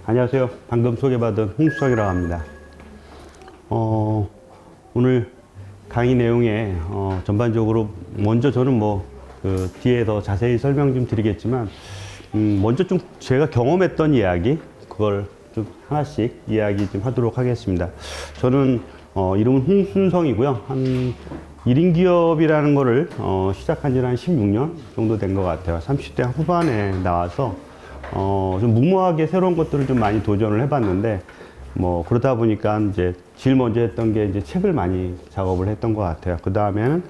안녕하세요. 방금 소개받은 홍수성이라고 합니다. 오늘 강의 내용에 전반적으로 먼저 저는 그 뒤에 더 자세히 설명 좀 드리겠지만 먼저 좀 제가 경험했던 이야기 그걸 좀 하나씩 이야기 좀 하도록 하겠습니다. 저는 이름은 홍순성이고요. 한 1인 기업이라는 거를 시작한 지는 한 16년 정도 된 것 같아요. 30대 후반에 나와서 좀 무모하게 새로운 것들을 좀 많이 도전을 해봤는데 그러다 보니까 이제 제일 먼저 했던 게 이제 책을 많이 작업을 했던 것 같아요. 그 다음에는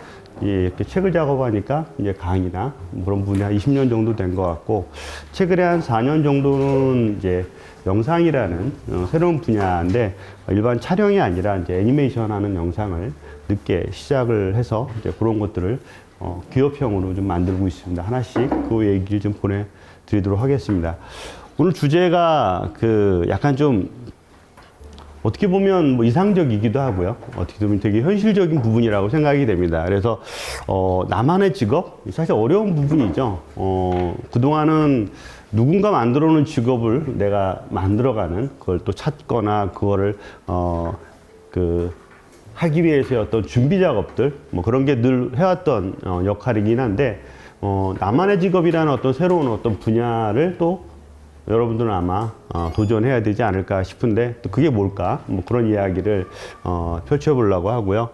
이렇게 책을 작업하니까 이제 강의나 그런 분야 20년 정도 된 것 같고, 최근에 한 4년 정도는 이제 영상이라는 새로운 분야인데 일반 촬영이 아니라 이제 애니메이션 하는 영상을 늦게 시작을 해서 이제 그런 것들을 기업형으로 좀 만들고 있습니다. 하나씩 그 얘기를 좀 보내드리도록 하겠습니다. 오늘 주제가 약간 좀 어떻게 보면 이상적이기도 하고요. 어떻게 보면 되게 현실적인 부분이라고 생각이 됩니다. 그래서 나만의 직업, 사실 어려운 부분이죠. 그동안은 누군가 만들어 놓은 직업을 내가 만들어가는, 그걸 또 찾거나 그거를 하기 위해서의 어떤 준비 작업들, 그런 게 늘 해왔던 역할이긴 한데, 나만의 직업이라는 어떤 새로운 어떤 분야를 또 여러분들은 아마 도전해야 되지 않을까 싶은데, 또 그게 뭘까? 그런 이야기를 펼쳐보려고 하고요.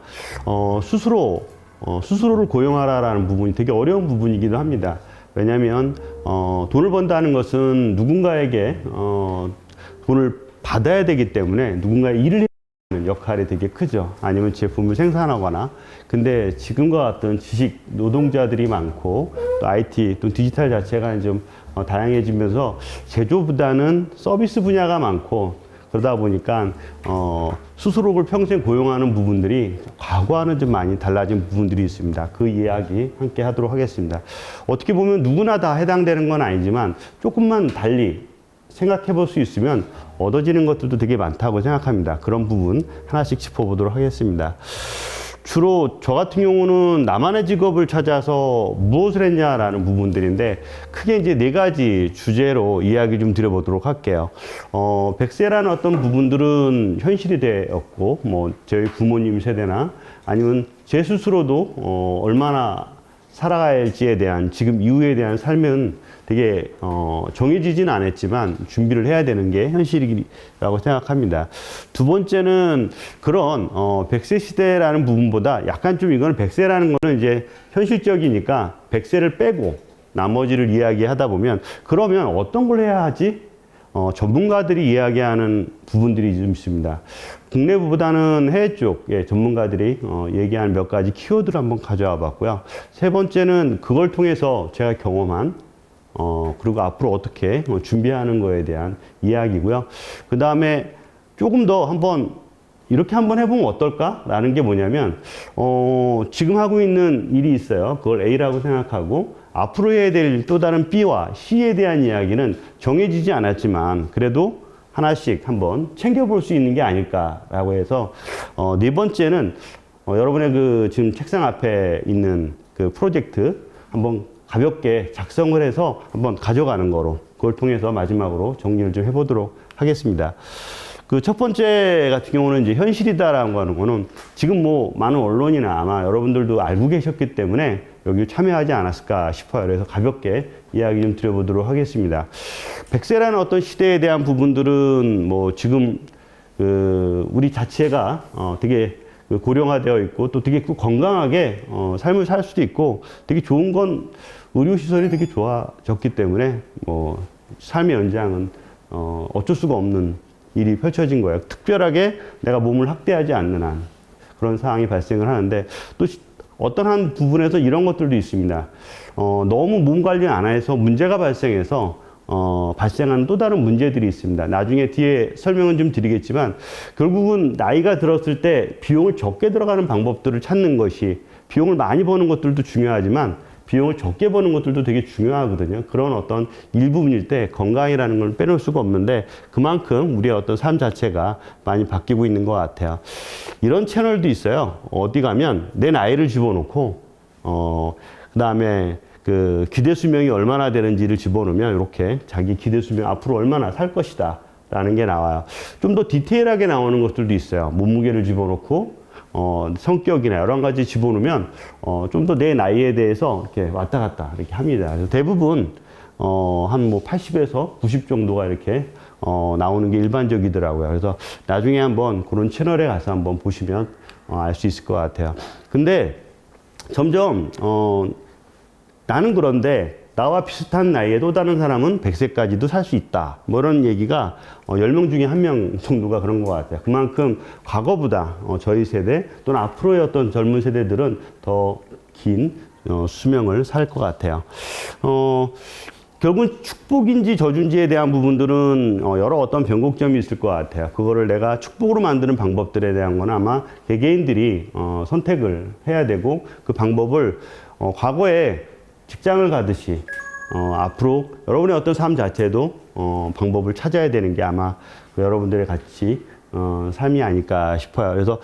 스스로를 고용하라라는 부분이 되게 어려운 부분이기도 합니다. 왜냐하면 돈을 번다는 것은 누군가에게 돈을 받아야 되기 때문에 누군가의 일을 해야 하는 역할이 되게 크죠. 아니면 제품을 생산하거나. 근데 지금과 같은 지식 노동자들이 많고 또 IT 또 디지털 자체가 좀 다양해지면서 제조보다는 서비스 분야가 많고, 그러다 보니까 스스로를 평생 고용하는 부분들이 과거와는 좀 많이 달라진 부분들이 있습니다. 그 이야기 함께 하도록 하겠습니다. 어떻게 보면 누구나 다 해당되는 건 아니지만 조금만 달리 생각해 볼 수 있으면 얻어지는 것들도 되게 많다고 생각합니다. 그런 부분 하나씩 짚어보도록 하겠습니다. 주로 저 같은 경우는 나만의 직업을 찾아서 무엇을 했냐라는 부분들인데, 크게 이제 4가지 주제로 이야기 좀 드려보도록 할게요. 100세라는 어떤 부분들은 현실이 되었고, 저희 부모님 세대나 아니면 제 스스로도 얼마나 살아가야 할지에 대한 지금 이후에 대한 삶은 되게 정해지진 않았지만 준비를 해야 되는 게 현실이라고 생각합니다. 두 번째는 그런 100세 시대라는 부분보다 약간 좀 이거는 100세라는 거는 이제 현실적이니까 100세를 빼고 나머지를 이야기하다 보면, 그러면 어떤 걸 해야 하지? 전문가들이 이야기하는 부분들이 좀 있습니다. 국내보다는 해외 쪽 전문가들이 얘기하는 몇 가지 키워드를 한번 가져와 봤고요. 세 번째는 그걸 통해서 제가 경험한 그리고 앞으로 어떻게 준비하는 거에 대한 이야기고요. 그 다음에 조금 더 한번 이렇게 한번 해보면 어떨까라는 게 뭐냐면, 지금 하고 있는 일이 있어요. 그걸 A라고 생각하고 앞으로 해야 될 또 다른 B와 C에 대한 이야기는 정해지지 않았지만 그래도 하나씩 한번 챙겨볼 수 있는 게 아닐까라고 해서, 네 번째는 여러분의 지금 책상 앞에 있는 그 프로젝트 한번 가볍게 작성을 해서 한번 가져가는 거로, 그걸 통해서 마지막으로 정리를 좀 해보도록 하겠습니다. 그 첫 번째 같은 경우는 이제 현실이다라고 하는 거는 지금 많은 언론이나 아마 여러분들도 알고 계셨기 때문에 여기 참여하지 않았을까 싶어요. 그래서 가볍게 이야기 좀 드려보도록 하겠습니다. 100세라는 어떤 시대에 대한 부분들은 지금 우리 자체가 되게 고령화되어 있고 또 되게 건강하게 삶을 살 수도 있고, 되게 좋은 건 의료시설이 되게 좋아졌기 때문에 삶의 연장은 어쩔 수가 없는 일이 펼쳐진 거예요. 특별하게 내가 몸을 학대하지 않는 한 그런 상황이 발생을 하는데, 또 어떤 한 부분에서 이런 것들도 있습니다. 너무 몸 관리 안 해서 문제가 발생해서 발생하는 또 다른 문제들이 있습니다. 나중에 뒤에 설명은 좀 드리겠지만, 결국은 나이가 들었을 때 비용을 적게 들어가는 방법들을 찾는 것이, 비용을 많이 버는 것들도 중요하지만 비용을 적게 버는 것들도 되게 중요하거든요. 그런 어떤 일부분일 때 건강이라는 걸 빼놓을 수가 없는데, 그만큼 우리의 어떤 삶 자체가 많이 바뀌고 있는 것 같아요. 이런 채널도 있어요. 어디 가면 내 나이를 집어넣고 그 다음에 기대 수명이 얼마나 되는지를 집어넣으면 이렇게 자기 기대 수명 앞으로 얼마나 살 것이다 라는 게 나와요. 좀 더 디테일하게 나오는 것들도 있어요. 몸무게를 집어넣고, 성격이나 여러 가지 집어넣으면, 좀 더 내 나이에 대해서 이렇게 왔다 갔다 이렇게 합니다. 그래서 대부분, 한 뭐 80에서 90 정도가 이렇게, 나오는 게 일반적이더라고요. 그래서 나중에 한번 그런 채널에 가서 한번 보시면, 알 수 있을 것 같아요. 근데 점점, 나는 그런데 나와 비슷한 나이에 또 다른 사람은 100세까지도 살 수 있다. 뭐 이런 얘기가 10명 중에 1명 정도가 그런 것 같아요. 그만큼 과거보다 저희 세대 또는 앞으로의 어떤 젊은 세대들은 더 긴 수명을 살 것 같아요. 결국은 축복인지 저주인지에 대한 부분들은 여러 어떤 변곡점이 있을 것 같아요. 그거를 내가 축복으로 만드는 방법들에 대한 건 아마 개개인들이 선택을 해야 되고 그 방법을 과거에 직장을 가듯이 앞으로 여러분의 어떤 삶 자체도 방법을 찾아야 되는 게 아마 그 여러분들의 같이 삶이 아닐까 싶어요. 그래서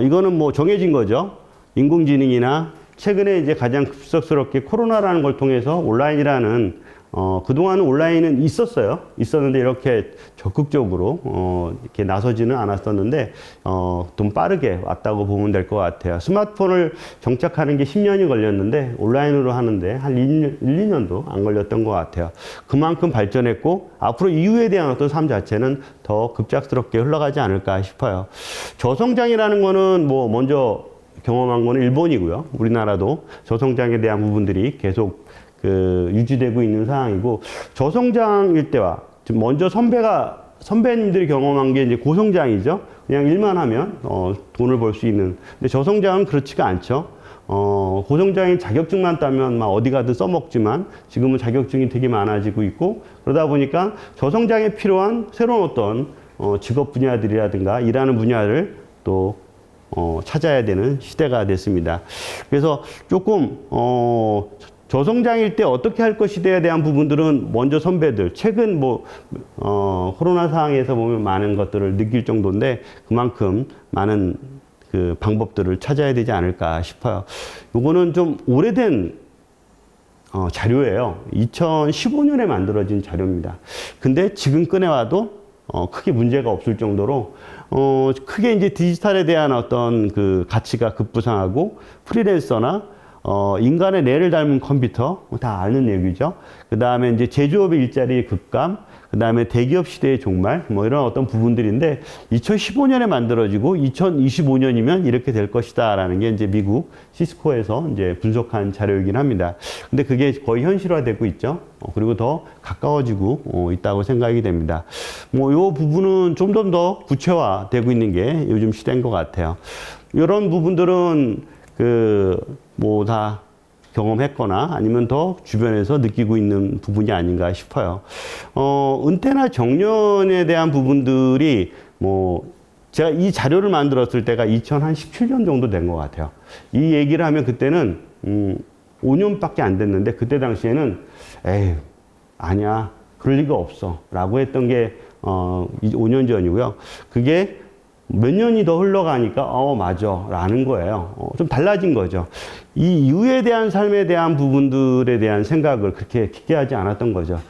이거는 뭐 정해진 거죠. 인공지능이나 최근에 이제 가장 급속스럽게 코로나라는 걸 통해서 온라인이라는 그동안은 온라인은 있었는데 이렇게 적극적으로 이렇게 나서지는 않았었는데 좀 빠르게 왔다고 보면 될 것 같아요. 스마트폰을 정착하는 게 10년이 걸렸는데 온라인으로 하는데 한 1, 2년도 안 걸렸던 것 같아요. 그만큼 발전했고 앞으로 이후에 대한 어떤 삶 자체는 더 급작스럽게 흘러가지 않을까 싶어요. 저성장이라는 거는 뭐 먼저 경험한 거는 일본이고요. 우리나라도 저성장에 대한 부분들이 계속 유지되고 있는 상황이고, 저성장일 때와, 먼저 선배님들이 경험한 게 이제 고성장이죠. 그냥 일만 하면, 돈을 벌 수 있는. 근데 저성장은 그렇지가 않죠. 고성장인 자격증만 따면 막 어디 가든 써먹지만, 지금은 자격증이 되게 많아지고 있고, 그러다 보니까 저성장에 필요한 새로운 어떤, 직업 분야들이라든가 일하는 분야를 또, 찾아야 되는 시대가 됐습니다. 그래서 조금, 저성장일 때 어떻게 할 것이에 대한 부분들은 먼저 선배들, 최근 뭐, 코로나 상황에서 보면 많은 것들을 느낄 정도인데 그만큼 많은 그 방법들을 찾아야 되지 않을까 싶어요. 요거는 좀 오래된 자료예요. 2015년에 만들어진 자료입니다. 근데 지금 꺼내와도 크게 문제가 없을 정도로 크게 이제 디지털에 대한 어떤 그 가치가 급부상하고 프리랜서나 인간의 뇌를 닮은 컴퓨터, 다 아는 얘기죠. 그 다음에 이제 제조업의 일자리 급감, 그 다음에 대기업 시대의 종말, 뭐 이런 어떤 부분들인데, 2015년에 만들어지고 2025년이면 이렇게 될 것이다 라는 게 이제 미국 시스코에서 이제 분석한 자료이긴 합니다. 근데 그게 거의 현실화되고 있죠. 그리고 더 가까워지고 있다고 생각이 됩니다. 뭐 요 부분은 좀 더 구체화되고 있는 게 요즘 시대인 것 같아요. 이런 부분들은 뭐 다 경험했거나 아니면 더 주변에서 느끼고 있는 부분이 아닌가 싶어요. 은퇴나 정년에 대한 부분들이 뭐 제가 이 자료를 만들었을 때가 2017년 정도 된 것 같아요. 이 얘기를 하면 그때는 5년밖에 안 됐는데 그때 당시에는 에이 아니야 그럴 리가 없어 라고 했던 게 5년 전이고요. 그게 몇 년이 더 흘러가니까 맞아 라는 거예요. 좀 달라진 거죠. 이 이후에 대한 삶에 대한 부분들에 대한 생각을 그렇게 깊게 하지 않았던 거죠.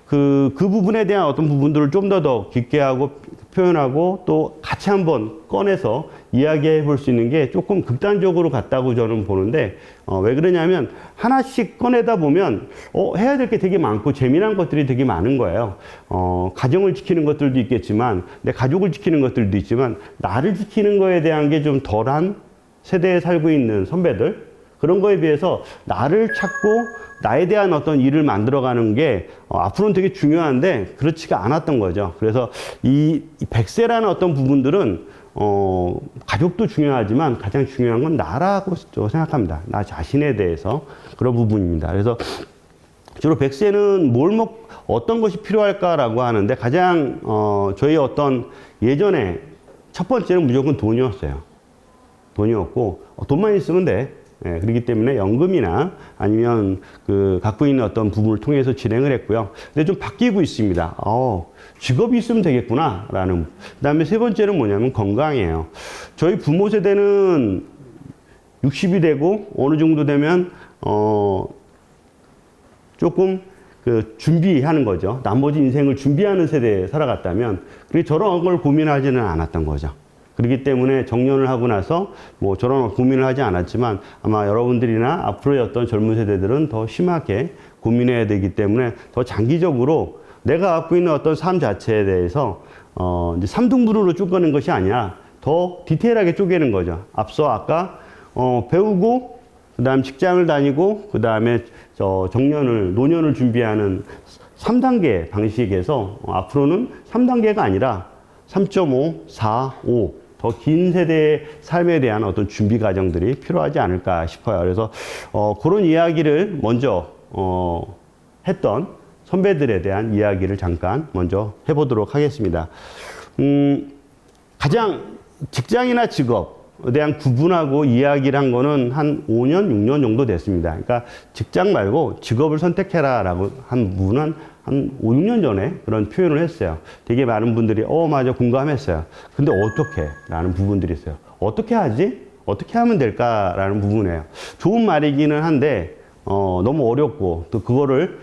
그 부분에 대한 어떤 부분들을 좀 더 깊게 하고 표현하고 또 같이 한번 꺼내서 이야기해 볼 수 있는 게 조금 극단적으로 갔다고 저는 보는데, 왜 그러냐면 하나씩 꺼내다 보면 해야 될 게 되게 많고 재미난 것들이 되게 많은 거예요. 가정을 지키는 것들도 있겠지만 내 가족을 지키는 것들도 있지만 나를 지키는 거에 대한 게 좀 덜한 세대에 살고 있는 선배들, 그런 거에 비해서 나를 찾고 나에 대한 어떤 일을 만들어가는 게 앞으로는 되게 중요한데 그렇지가 않았던 거죠. 그래서 이 100세라는 어떤 부분들은 가족도 중요하지만 가장 중요한 건 나라고 생각합니다. 나 자신에 대해서 그런 부분입니다. 그래서 주로 100세는 어떤 것이 필요할까라고 하는데 가장 저희 어떤 예전에 첫 번째는 무조건 돈이었어요. 돈이었고 돈만 있으면 돼. 예, 그렇기 때문에 연금이나 아니면 갖고 있는 어떤 부분을 통해서 진행을 했고요. 근데 좀 바뀌고 있습니다. 직업이 있으면 되겠구나 라는. 그 다음에 세 번째는 뭐냐면 건강이에요. 저희 부모 세대는 60이 되고 어느 정도 되면 조금 그 준비하는 거죠. 나머지 인생을 준비하는 세대에 살아갔다면 그렇게 저런 걸 고민하지는 않았던 거죠. 그렇기 때문에 정년을 하고 나서 뭐 저런 고민을 하지 않았지만 아마 여러분들이나 앞으로의 어떤 젊은 세대들은 더 심하게 고민해야 되기 때문에 더 장기적으로 내가 갖고 있는 어떤 삶 자체에 대해서 이제 3등분으로 쪼개는 것이 아니라 더 디테일하게 쪼개는 거죠. 앞서 아까 배우고 그다음 직장을 다니고 그다음에 노년을 준비하는 3단계 방식에서 앞으로는 3단계가 아니라 3.5, 4, 5 더 긴 세대의 삶에 대한 어떤 준비 과정들이 필요하지 않을까 싶어요. 그래서 그런 이야기를 먼저 했던 선배들에 대한 이야기를 잠깐 먼저 해보도록 하겠습니다. 가장 직장이나 직업에 대한 구분하고 이야기를 한 거는 한 5년, 6년 정도 됐습니다. 그러니까 직장 말고 직업을 선택해라 라고 한 부분은 한 5, 6년 전에 그런 표현을 했어요. 되게 많은 분들이 맞아 공감했어요. 근데 어떻게? 라는 부분들이 있어요. 어떻게 하지? 어떻게 하면 될까라는 부분이에요. 좋은 말이기는 한데 너무 어렵고 또 그거를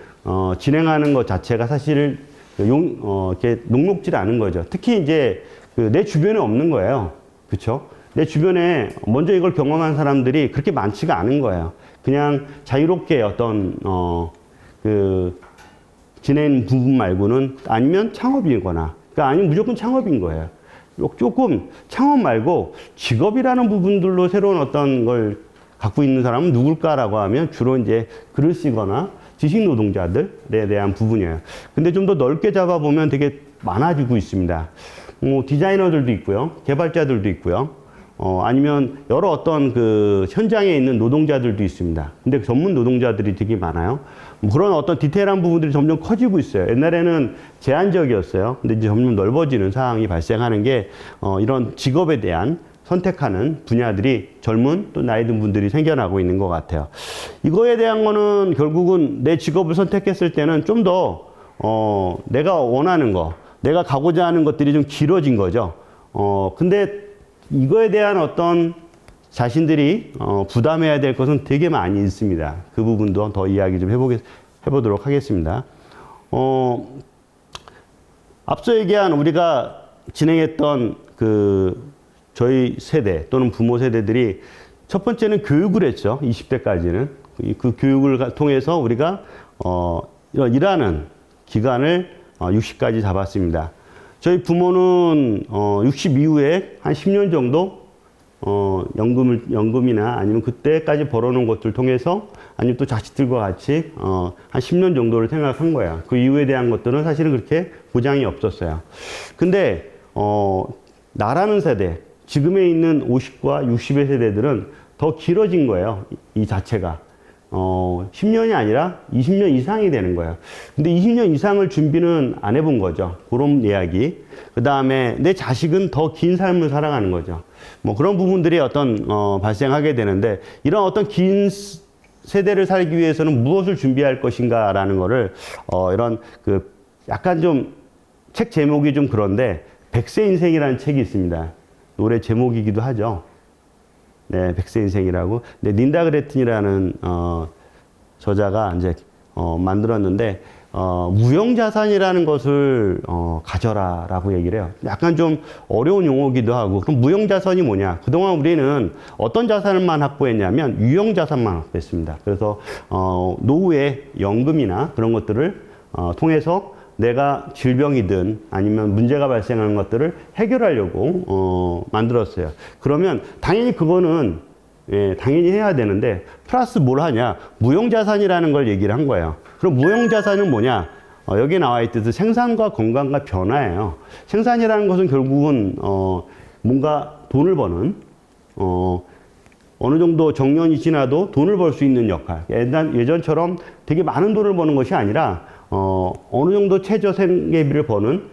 진행하는 것 자체가 사실 이렇게 녹록지 않은 거죠. 특히 이제 내 주변에 없는 거예요. 그렇죠? 내 주변에 먼저 이걸 경험한 사람들이 그렇게 많지가 않은 거예요. 그냥 자유롭게 어떤 지낸 부분 말고는 아니면 창업이거나 그러니까 아니면 무조건 창업인 거예요. 조금 창업 말고 직업이라는 부분들로 새로운 어떤 걸 갖고 있는 사람은 누굴까라고 하면 주로 이제 글을 쓰거나 지식 노동자들에 대한 부분이에요. 근데 좀 더 넓게 잡아보면 되게 많아지고 있습니다. 디자이너들도 있고요. 개발자들도 있고요. 아니면 여러 어떤 그 현장에 있는 노동자들도 있습니다. 근데 전문 노동자들이 되게 많아요. 그런 어떤 디테일한 부분들이 점점 커지고 있어요. 옛날에는 제한적이었어요. 근데 이제 점점 넓어지는 상황이 발생하는 게 이런 직업에 대한 선택하는 분야들이 젊은 또 나이 든 분들이 생겨나고 있는 것 같아요. 이거에 대한 거는 결국은 내 직업을 선택했을 때는 좀 더 내가 원하는 거, 내가 가고자 하는 것들이 좀 길어진 거죠. 근데 이거에 대한 어떤 자신들이 부담해야 될 것은 되게 많이 있습니다. 그 부분도 더 이야기 좀 해보도록 하겠습니다. 앞서 얘기한 우리가 진행했던 저희 세대 또는 부모 세대들이 첫 번째는 교육을 했죠. 20대까지는. 그 교육을 통해서 우리가 일하는 기간을 60까지 잡았습니다. 저희 부모는 60 이후에 한 10년 정도 연금이나 아니면 그때까지 벌어놓은 것들 통해서 아니면 또 자식들과 같이 한 10년 정도를 생각한 거예요. 그 이후에 대한 것들은 사실은 그렇게 보장이 없었어요. 근데 나라는 세대, 지금에 있는 50과 60의 세대들은 더 길어진 거예요. 이 자체가. 10년이 아니라 20년 이상이 되는 거예요. 근데 20년 이상을 준비는 안 해본 거죠. 그런 이야기. 그 다음에 내 자식은 더 긴 삶을 살아가는 거죠. 뭐 그런 부분들이 발생하게 되는데 이런 어떤 긴 세대를 살기 위해서는 무엇을 준비할 것인가라는 거를 이런 약간 좀 책 제목이 좀 그런데 100세 인생이라는 책이 있습니다. 노래 제목이기도 하죠. 네, 100세 인생이라고. 네, 린다 그레튼이라는 저자가 이제 만들었는데 무형자산이라는 것을 가져라라고 얘기를 해요. 약간 좀 어려운 용어기도 하고. 그럼 무형자산이 뭐냐? 그동안 우리는 어떤 자산만 확보했냐면 유형자산만 확보했습니다. 그래서 노후에 연금이나 그런 것들을 통해서 내가 질병이든 아니면 문제가 발생하는 것들을 해결하려고 만들었어요. 그러면 당연히 그거는 당연히 해야 되는데 플러스 뭘 하냐? 무형자산이라는 걸 얘기를 한 거예요. 그럼 무형자산은 뭐냐? 여기에 나와 있듯이 생산과 건강과 변화예요. 생산이라는 것은 결국은 뭔가 돈을 버는 어느 정도 정년이 지나도 돈을 벌 수 있는 역할. 예전처럼 되게 많은 돈을 버는 것이 아니라 어느 정도 최저 생계비를 버는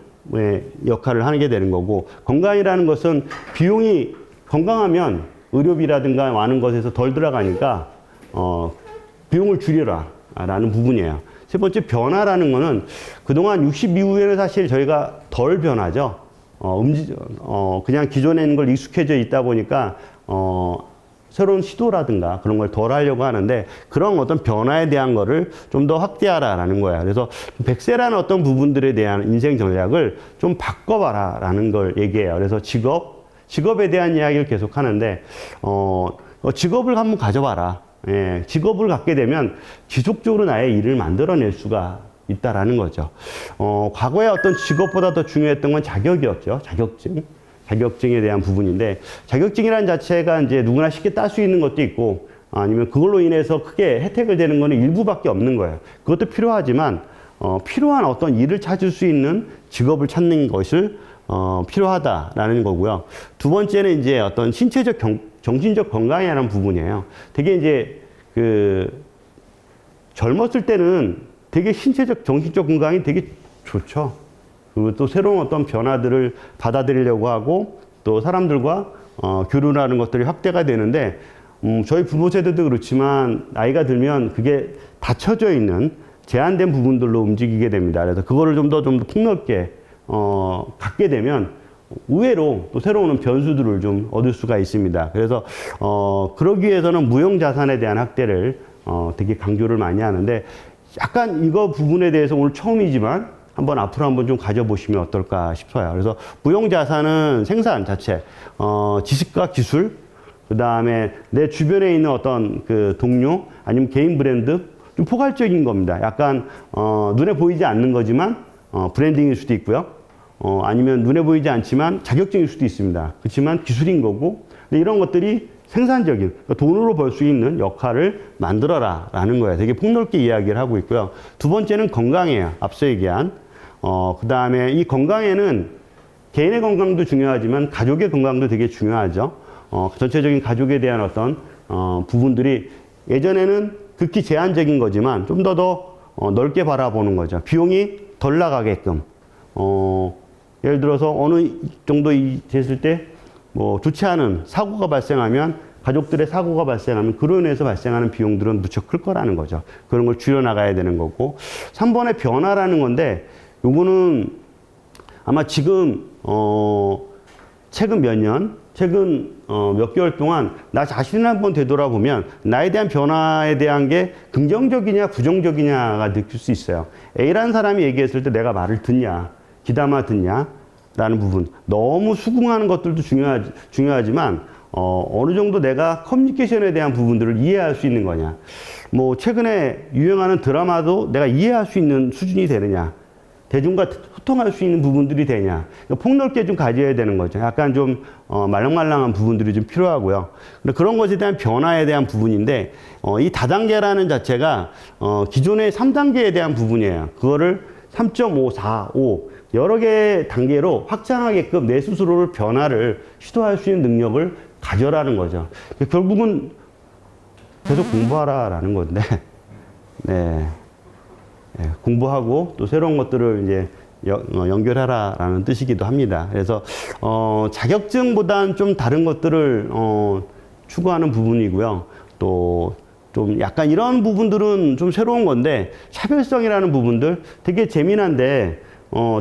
역할을 하게 되는 거고, 건강이라는 것은 비용이 건강하면 의료비라든가 많은 것에서 덜 들어가니까 비용을 줄여라 라는 부분이에요. 세 번째, 변화라는 거는 그동안 60 이후에는 사실 저희가 덜 변하죠. 그냥 기존에 있는 걸 익숙해져 있다 보니까 새로운 시도라든가 그런 걸 덜 하려고 하는데 그런 어떤 변화에 대한 거를 좀 더 확대하라라는 거야. 그래서 100세라는 어떤 부분들에 대한 인생 전략을 좀 바꿔봐라라는 걸 얘기해요. 그래서 직업에 대한 이야기를 계속 하는데, 직업을 한번 가져봐라. 예, 직업을 갖게 되면 지속적으로 나의 일을 만들어낼 수가 있다라는 거죠. 과거에 어떤 직업보다 더 중요했던 건 자격이었죠. 자격증에 대한 부분인데, 자격증이라는 자체가 이제 누구나 쉽게 딸 수 있는 것도 있고, 아니면 그걸로 인해서 크게 혜택을 되는 거는 일부밖에 없는 거예요. 그것도 필요하지만, 필요한 어떤 일을 찾을 수 있는 직업을 찾는 것을, 필요하다라는 거고요. 두 번째는 이제 어떤 신체적 정신적 건강이라는 부분이에요. 되게 이제, 젊었을 때는 되게 신체적, 정신적 건강이 되게 좋죠. 그리고 또 새로운 어떤 변화들을 받아들이려고 하고 또 사람들과 교류하는 것들이 확대가 되는데 저희 부모 세대도 그렇지만 나이가 들면 그게 닫혀져 있는 제한된 부분들로 움직이게 됩니다. 그래서 그거를 좀 더 폭넓게 갖게 되면 의외로 또 새로운 변수들을 좀 얻을 수가 있습니다. 그래서 그러기 위해서는 무형 자산에 대한 확대를 되게 강조를 많이 하는데 약간 이거 부분에 대해서 오늘 처음이지만 앞으로 한번 좀 가져보시면 어떨까 싶어요. 그래서 무형 자산은 생산 자체, 지식과 기술, 그 다음에 내 주변에 있는 어떤 그 동료 아니면 개인 브랜드 좀 포괄적인 겁니다. 약간 눈에 보이지 않는 거지만 브랜딩일 수도 있고요. 아니면 눈에 보이지 않지만 자격증일 수도 있습니다. 그렇지만 기술인 거고, 근데 이런 것들이 생산적인, 그러니까 돈으로 벌 수 있는 역할을 만들어라 라는 거예요. 되게 폭넓게 이야기를 하고 있고요. 두 번째는 건강이에요. 앞서 얘기한. 그 다음에 이 건강에는 개인의 건강도 중요하지만 가족의 건강도 되게 중요하죠. 전체적인 가족에 대한 어떤 부분들이 예전에는 극히 제한적인 거지만 좀 더 넓게 바라보는 거죠. 비용이 덜 나가게끔. 예를 들어서 어느 정도 됐을 때 뭐 좋지 않은 사고가 발생하면 가족들의 사고가 발생하면 그로 인해서 발생하는 비용들은 무척 클 거라는 거죠. 그런 걸 줄여나가야 되는 거고. 3번의 변화라는 건데 요거는 아마 지금 최근 몇 개월 동안 나 자신을 한번 되돌아보면 나에 대한 변화에 대한 게 긍정적이냐 부정적이냐가 느낄 수 있어요. A라는 사람이 얘기했을 때 내가 말을 듣냐, 귀담아 듣냐 라는 부분. 너무 수긍하는 것들도 중요하지만 어느 정도 내가 커뮤니케이션에 대한 부분들을 이해할 수 있는 거냐. 뭐 최근에 유행하는 드라마도 내가 이해할 수 있는 수준이 되느냐. 대중과 소통할 수 있는 부분들이 되냐. 그러니까 폭넓게 좀 가져야 되는 거죠. 약간 좀 말랑말랑한 부분들이 좀 필요하고요. 근데 그런 것에 대한 변화에 대한 부분인데 이 다단계라는 자체가 기존의 3단계에 대한 부분이에요. 그거를 3.5, 4, 5 여러 개의 단계로 확장하게끔 내 스스로를 변화를 시도할 수 있는 능력을 가져라는 거죠. 결국은 계속 공부하라라는 건데, 네. 네, 공부하고 또 새로운 것들을 이제 연결하라라는 뜻이기도 합니다. 그래서 자격증보다는 좀 다른 것들을 추구하는 부분이고요. 또 좀 약간 이런 부분들은 좀 새로운 건데 차별성이라는 부분들 되게 재미난데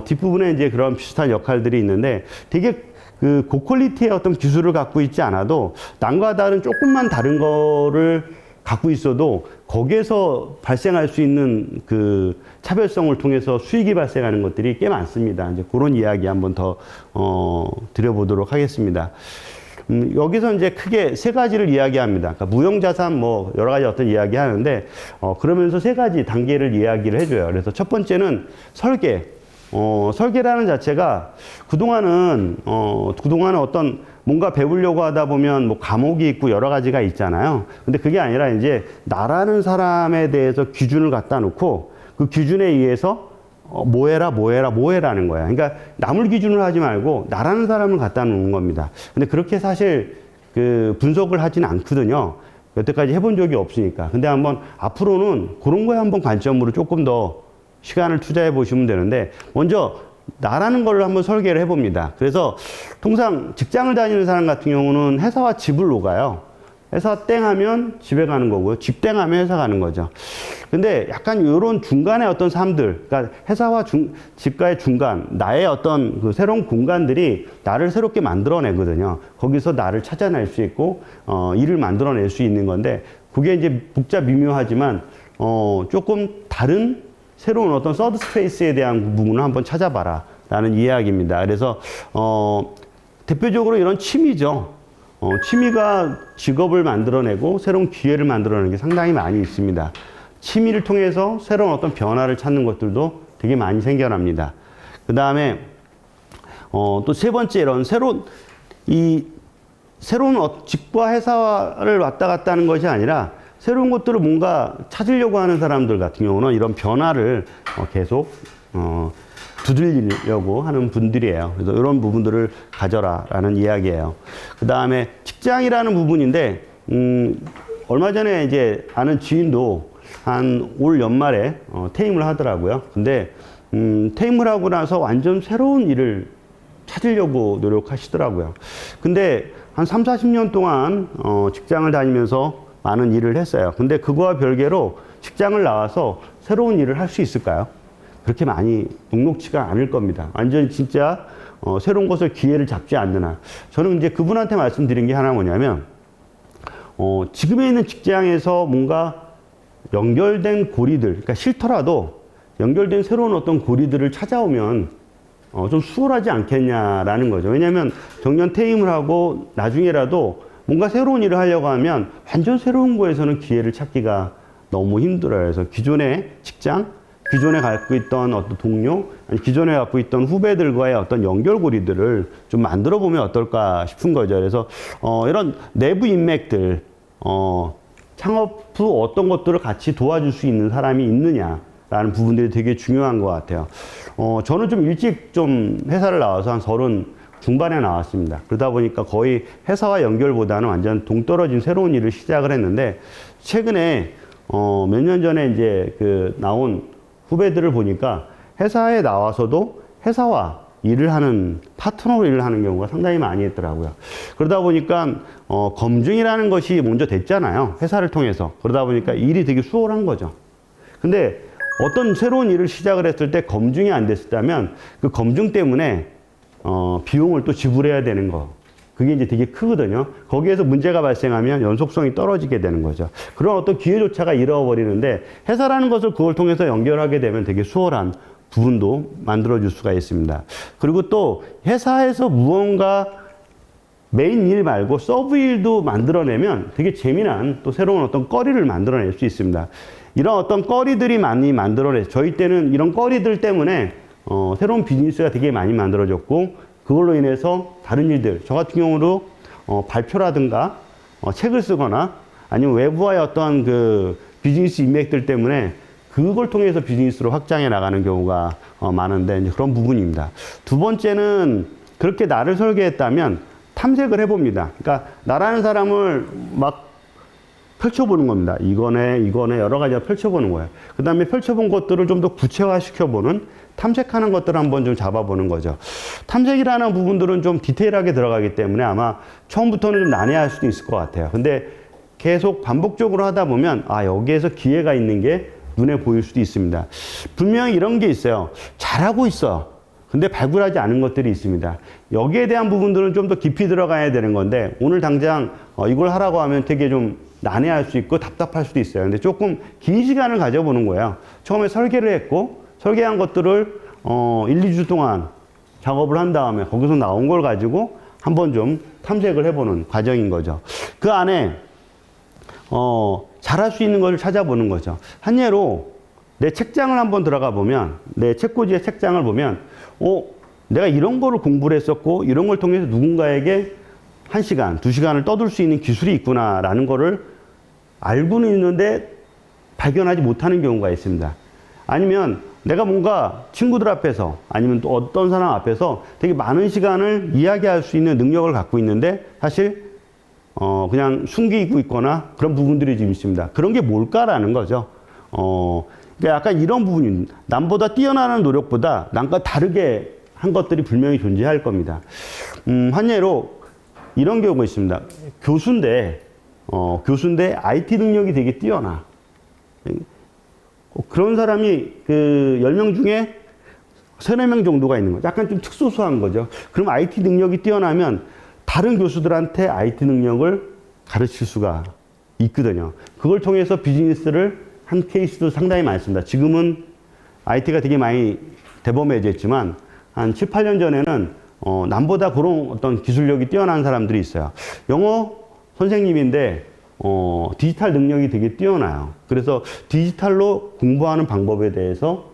뒷부분에 이제 그런 비슷한 역할들이 있는데 되게 그 고퀄리티의 어떤 기술을 갖고 있지 않아도 남과 다른 조금만 다른 거를 갖고 있어도 거기에서 발생할 수 있는 그 차별성을 통해서 수익이 발생하는 것들이 꽤 많습니다. 이제 그런 이야기 한번 더 드려보도록 하겠습니다. 여기서 이제 크게 세 가지를 이야기합니다. 그러니까 무형자산 뭐 여러 가지 어떤 이야기 하는데 그러면서 세 가지 단계를 이야기를 해줘요. 그래서 첫 번째는 설계. 설계라는 자체가 그동안은 어떤 뭔가 배우려고 하다 보면 뭐 과목이 있고 여러 가지가 있잖아요. 근데 그게 아니라 이제 나라는 사람에 대해서 기준을 갖다 놓고 그 기준에 의해서 뭐 해라는 거야. 그러니까 남을 기준으로 하지 말고 나라는 사람을 갖다 놓는 겁니다. 근데 그렇게 사실 그 분석을 하지는 않거든요. 여태까지 해본 적이 없으니까. 근데 한번 앞으로는 그런 거에 한번 관점으로 조금 더 시간을 투자해 보시면 되는데 먼저 나라는 걸로 한번 설계를 해봅니다. 그래서 통상 직장을 다니는 사람 같은 경우는 회사와 집을 오가요. 회사 땡 하면 집에 가는 거고요. 집 땡 하면 회사 가는 거죠. 근데 약간 이런 중간의 어떤 삶들, 그러니까 회사와 집과의 중간, 나의 어떤 그 새로운 공간들이 나를 새롭게 만들어내거든요. 거기서 나를 찾아낼 수 있고, 일을 만들어낼 수 있는 건데, 그게 이제 복잡 미묘하지만, 조금 다른 새로운 어떤 서드 스페이스에 대한 부분을 한번 찾아봐라. 라는 이야기입니다. 그래서, 대표적으로 이런 취미죠. 취미가 직업을 만들어내고 새로운 기회를 만들어내는 게 상당히 많이 있습니다. 취미를 통해서 새로운 어떤 변화를 찾는 것들도 되게 많이 생겨납니다. 그 다음에, 또 세 번째 이런 새로운 직과 회사를 왔다 갔다 하는 것이 아니라 새로운 것들을 뭔가 찾으려고 하는 사람들 같은 경우는 이런 변화를 계속, 두들리려고 하는 분들이에요. 그래서 이런 부분들을 가져라라는 이야기예요. 그 다음에 직장이라는 부분인데, 얼마 전에 이제 아는 지인도 한 올 연말에 퇴임을 하더라고요. 근데 퇴임을 하고 나서 완전 새로운 일을 찾으려고 노력하시더라고요. 근데 한 3, 40년 동안 직장을 다니면서 많은 일을 했어요. 근데 그거와 별개로 직장을 나와서 새로운 일을 할 수 있을까요? 그렇게 많이 녹록치가 않을 겁니다. 완전 진짜 새로운 것을 기회를 잡지 않는 한. 저는 이제 그분한테 말씀드린 게 하나 뭐냐면, 지금에 있는 직장에서 뭔가 연결된 고리들, 그러니까 싫더라도 연결된 새로운 어떤 고리들을 찾아오면 좀 수월하지 않겠냐라는 거죠. 왜냐하면 정년 퇴임을 하고 나중에라도 뭔가 새로운 일을 하려고 하면 완전 새로운 거에서는 기회를 찾기가 너무 힘들어요. 그래서 기존의 직장, 기존에 갖고 있던 어떤 동료, 아니 기존에 갖고 있던 후배들과의 어떤 연결고리들을 좀 만들어 보면 어떨까 싶은 거죠. 그래서 이런 내부 인맥들, 창업 후 어떤 것들을 같이 도와줄 수 있는 사람이 있느냐라는 부분들이 되게 중요한 것 같아요. 저는 좀 일찍 좀 회사를 나와서 한 30 중반에 나왔습니다. 그러다 보니까 거의 회사와 연결보다는 완전 동떨어진 새로운 일을 시작을 했는데, 최근에 몇 년 전에 이제 나온 후배들을 보니까 회사에 나와서도 회사와 일을 하는, 파트너로 일을 하는 경우가 상당히 많이 있더라고요. 그러다 보니까 검증이라는 것이 먼저 됐잖아요. 회사를 통해서. 그러다 보니까 일이 되게 수월한 거죠. 근데 어떤 새로운 일을 시작을 했을 때 검증이 안 됐다면 그 검증 때문에 비용을 또 지불해야 되는 거. 그게 이제 되게 크거든요. 거기에서 문제가 발생하면 연속성이 떨어지게 되는 거죠. 그런 어떤 기회조차가 잃어버리는데, 회사라는 것을 그걸 통해서 연결하게 되면 되게 수월한 부분도 만들어줄 수가 있습니다. 그리고 또 회사에서 무언가 메인 일 말고 서브 일도 만들어내면 되게 재미난 또 새로운 어떤 거리를 만들어낼 수 있습니다. 이런 어떤 거리들이 많이 저희 때는 이런 거리들 때문에 새로운 비즈니스가 되게 많이 만들어졌고, 그걸로 인해서 다른 일들, 저 같은 경우도 발표라든가 책을 쓰거나 아니면 외부와의 어떤 그 비즈니스 인맥들 때문에 그걸 통해서 비즈니스로 확장해 나가는 경우가 많은데, 이제 그런 부분입니다. 두 번째는 그렇게 나를 설계했다면 탐색을 해봅니다. 그러니까 나라는 사람을 막 펼쳐보는 겁니다. 이거네 여러 가지가 펼쳐보는 거예요. 그 다음에 펼쳐본 것들을 좀 더 구체화시켜보는, 탐색하는 것들을 한번 좀 잡아보는 거죠. 탐색이라는 부분들은 좀 디테일하게 들어가기 때문에 아마 처음부터는 좀 난해할 수도 있을 것 같아요. 근데 계속 반복적으로 하다 보면 여기에서 기회가 있는 게 눈에 보일 수도 있습니다. 분명히 이런 게 있어요. 잘하고 있어. 근데 발굴하지 않은 것들이 있습니다. 여기에 대한 부분들은 좀 더 깊이 들어가야 되는 건데, 오늘 당장 이걸 하라고 하면 되게 좀 난해할 수 있고 답답할 수도 있어요. 근데 조금 긴 시간을 가져보는 거예요. 처음에 설계를 했고, 설계한 것들을 1, 2주 동안 작업을 한 다음에 거기서 나온 걸 가지고 한번 좀 탐색을 해보는 과정인 거죠. 그 안에 잘할 수 있는 것을 찾아보는 거죠. 한 예로 내 책장을 한번 들어가 보면, 내 책꽂이의 책장을 보면 내가 이런 거를 공부를 했었고 이런 걸 통해서 누군가에게 1시간, 2시간을 떠들 수 있는 기술이 있구나라는 거를 알고는 있는데 발견하지 못하는 경우가 있습니다. 아니면 내가 뭔가 친구들 앞에서 아니면 또 어떤 사람 앞에서 되게 많은 시간을 이야기할 수 있는 능력을 갖고 있는데 사실 그냥 숨기고 있거나 그런 부분들이 좀 있습니다. 그런 게 뭘까라는 거죠. 그러니까 약간 이런 부분이, 남보다 뛰어나는 노력보다 남과 다르게 한 것들이 분명히 존재할 겁니다. 한 예로 이런 경우가 있습니다. 교수인데 교수인데 IT 능력이 되게 뛰어나. 그런 사람이 그 10명 중에 3, 4명 정도가 있는 거죠. 약간 좀 특수수한 거죠. 그럼 IT 능력이 뛰어나면 다른 교수들한테 IT 능력을 가르칠 수가 있거든요. 그걸 통해서 비즈니스를 한 케이스도 상당히 많습니다. 지금은 IT가 되게 많이 대범해졌지만 한 7, 8년 전에는 남보다 그런 어떤 기술력이 뛰어난 사람들이 있어요. 영어 선생님인데 디지털 능력이 되게 뛰어나요. 그래서 디지털로 공부하는 방법에 대해서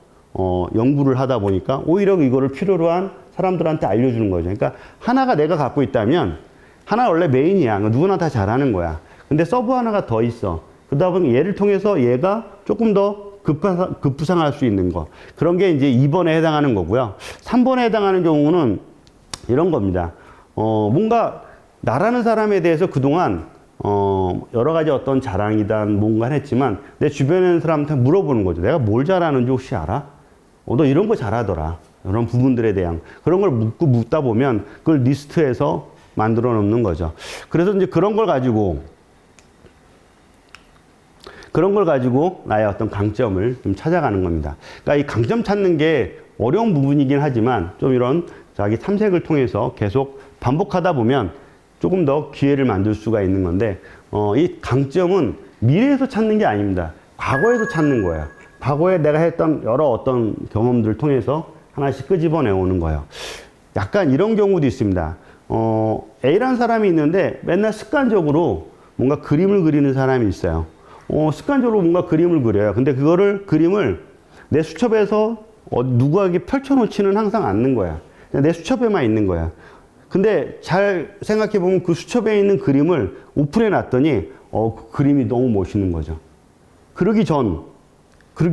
연구를 하다 보니까 오히려 이거를 필요로 한 사람들한테 알려주는 거죠. 그러니까 하나가 내가 갖고 있다면 하나 원래 메인이야. 누구나 다 잘하는 거야. 근데 서브 하나가 더 있어. 그러다 보니 얘를 통해서 얘가 조금 더 급부상할 수 있는 거. 그런 게 이제 2번에 해당하는 거고요. 3번에 해당하는 경우는 이런 겁니다. 뭔가 나라는 사람에 대해서 그동안 여러 가지 어떤 자랑이든 뭔가 했지만 내 주변에 있는 사람한테 물어보는 거죠. 내가 뭘 잘하는지 혹시 알아? 너 이런 거 잘하더라. 이런 부분들에 대한 그런 걸 묻다 보면 그걸 리스트에서 만들어 놓는 거죠. 그래서 이제 그런 걸 가지고 나의 어떤 강점을 좀 찾아가는 겁니다. 그러니까 이 강점 찾는 게 어려운 부분이긴 하지만 좀 이런 자기 탐색을 통해서 계속 반복하다 보면 조금 더 기회를 만들 수가 있는 건데, 이 강점은 미래에서 찾는 게 아닙니다. 과거에서 찾는 거예요. 과거에 내가 했던 여러 어떤 경험들을 통해서 하나씩 끄집어내 오는 거예요. 약간 이런 경우도 있습니다. A라는 사람이 있는데 맨날 습관적으로 뭔가 그림을 그리는 사람이 있어요. 습관적으로 뭔가 그림을 그려요. 근데 그림을 내 수첩에서 누구에게 펼쳐놓지는 항상 않는 거야. 그냥 내 수첩에만 있는 거야. 근데 잘 생각해 보면 그 수첩에 있는 그림을 오픈해 놨더니 그 그림이 너무 멋있는 거죠. 그러기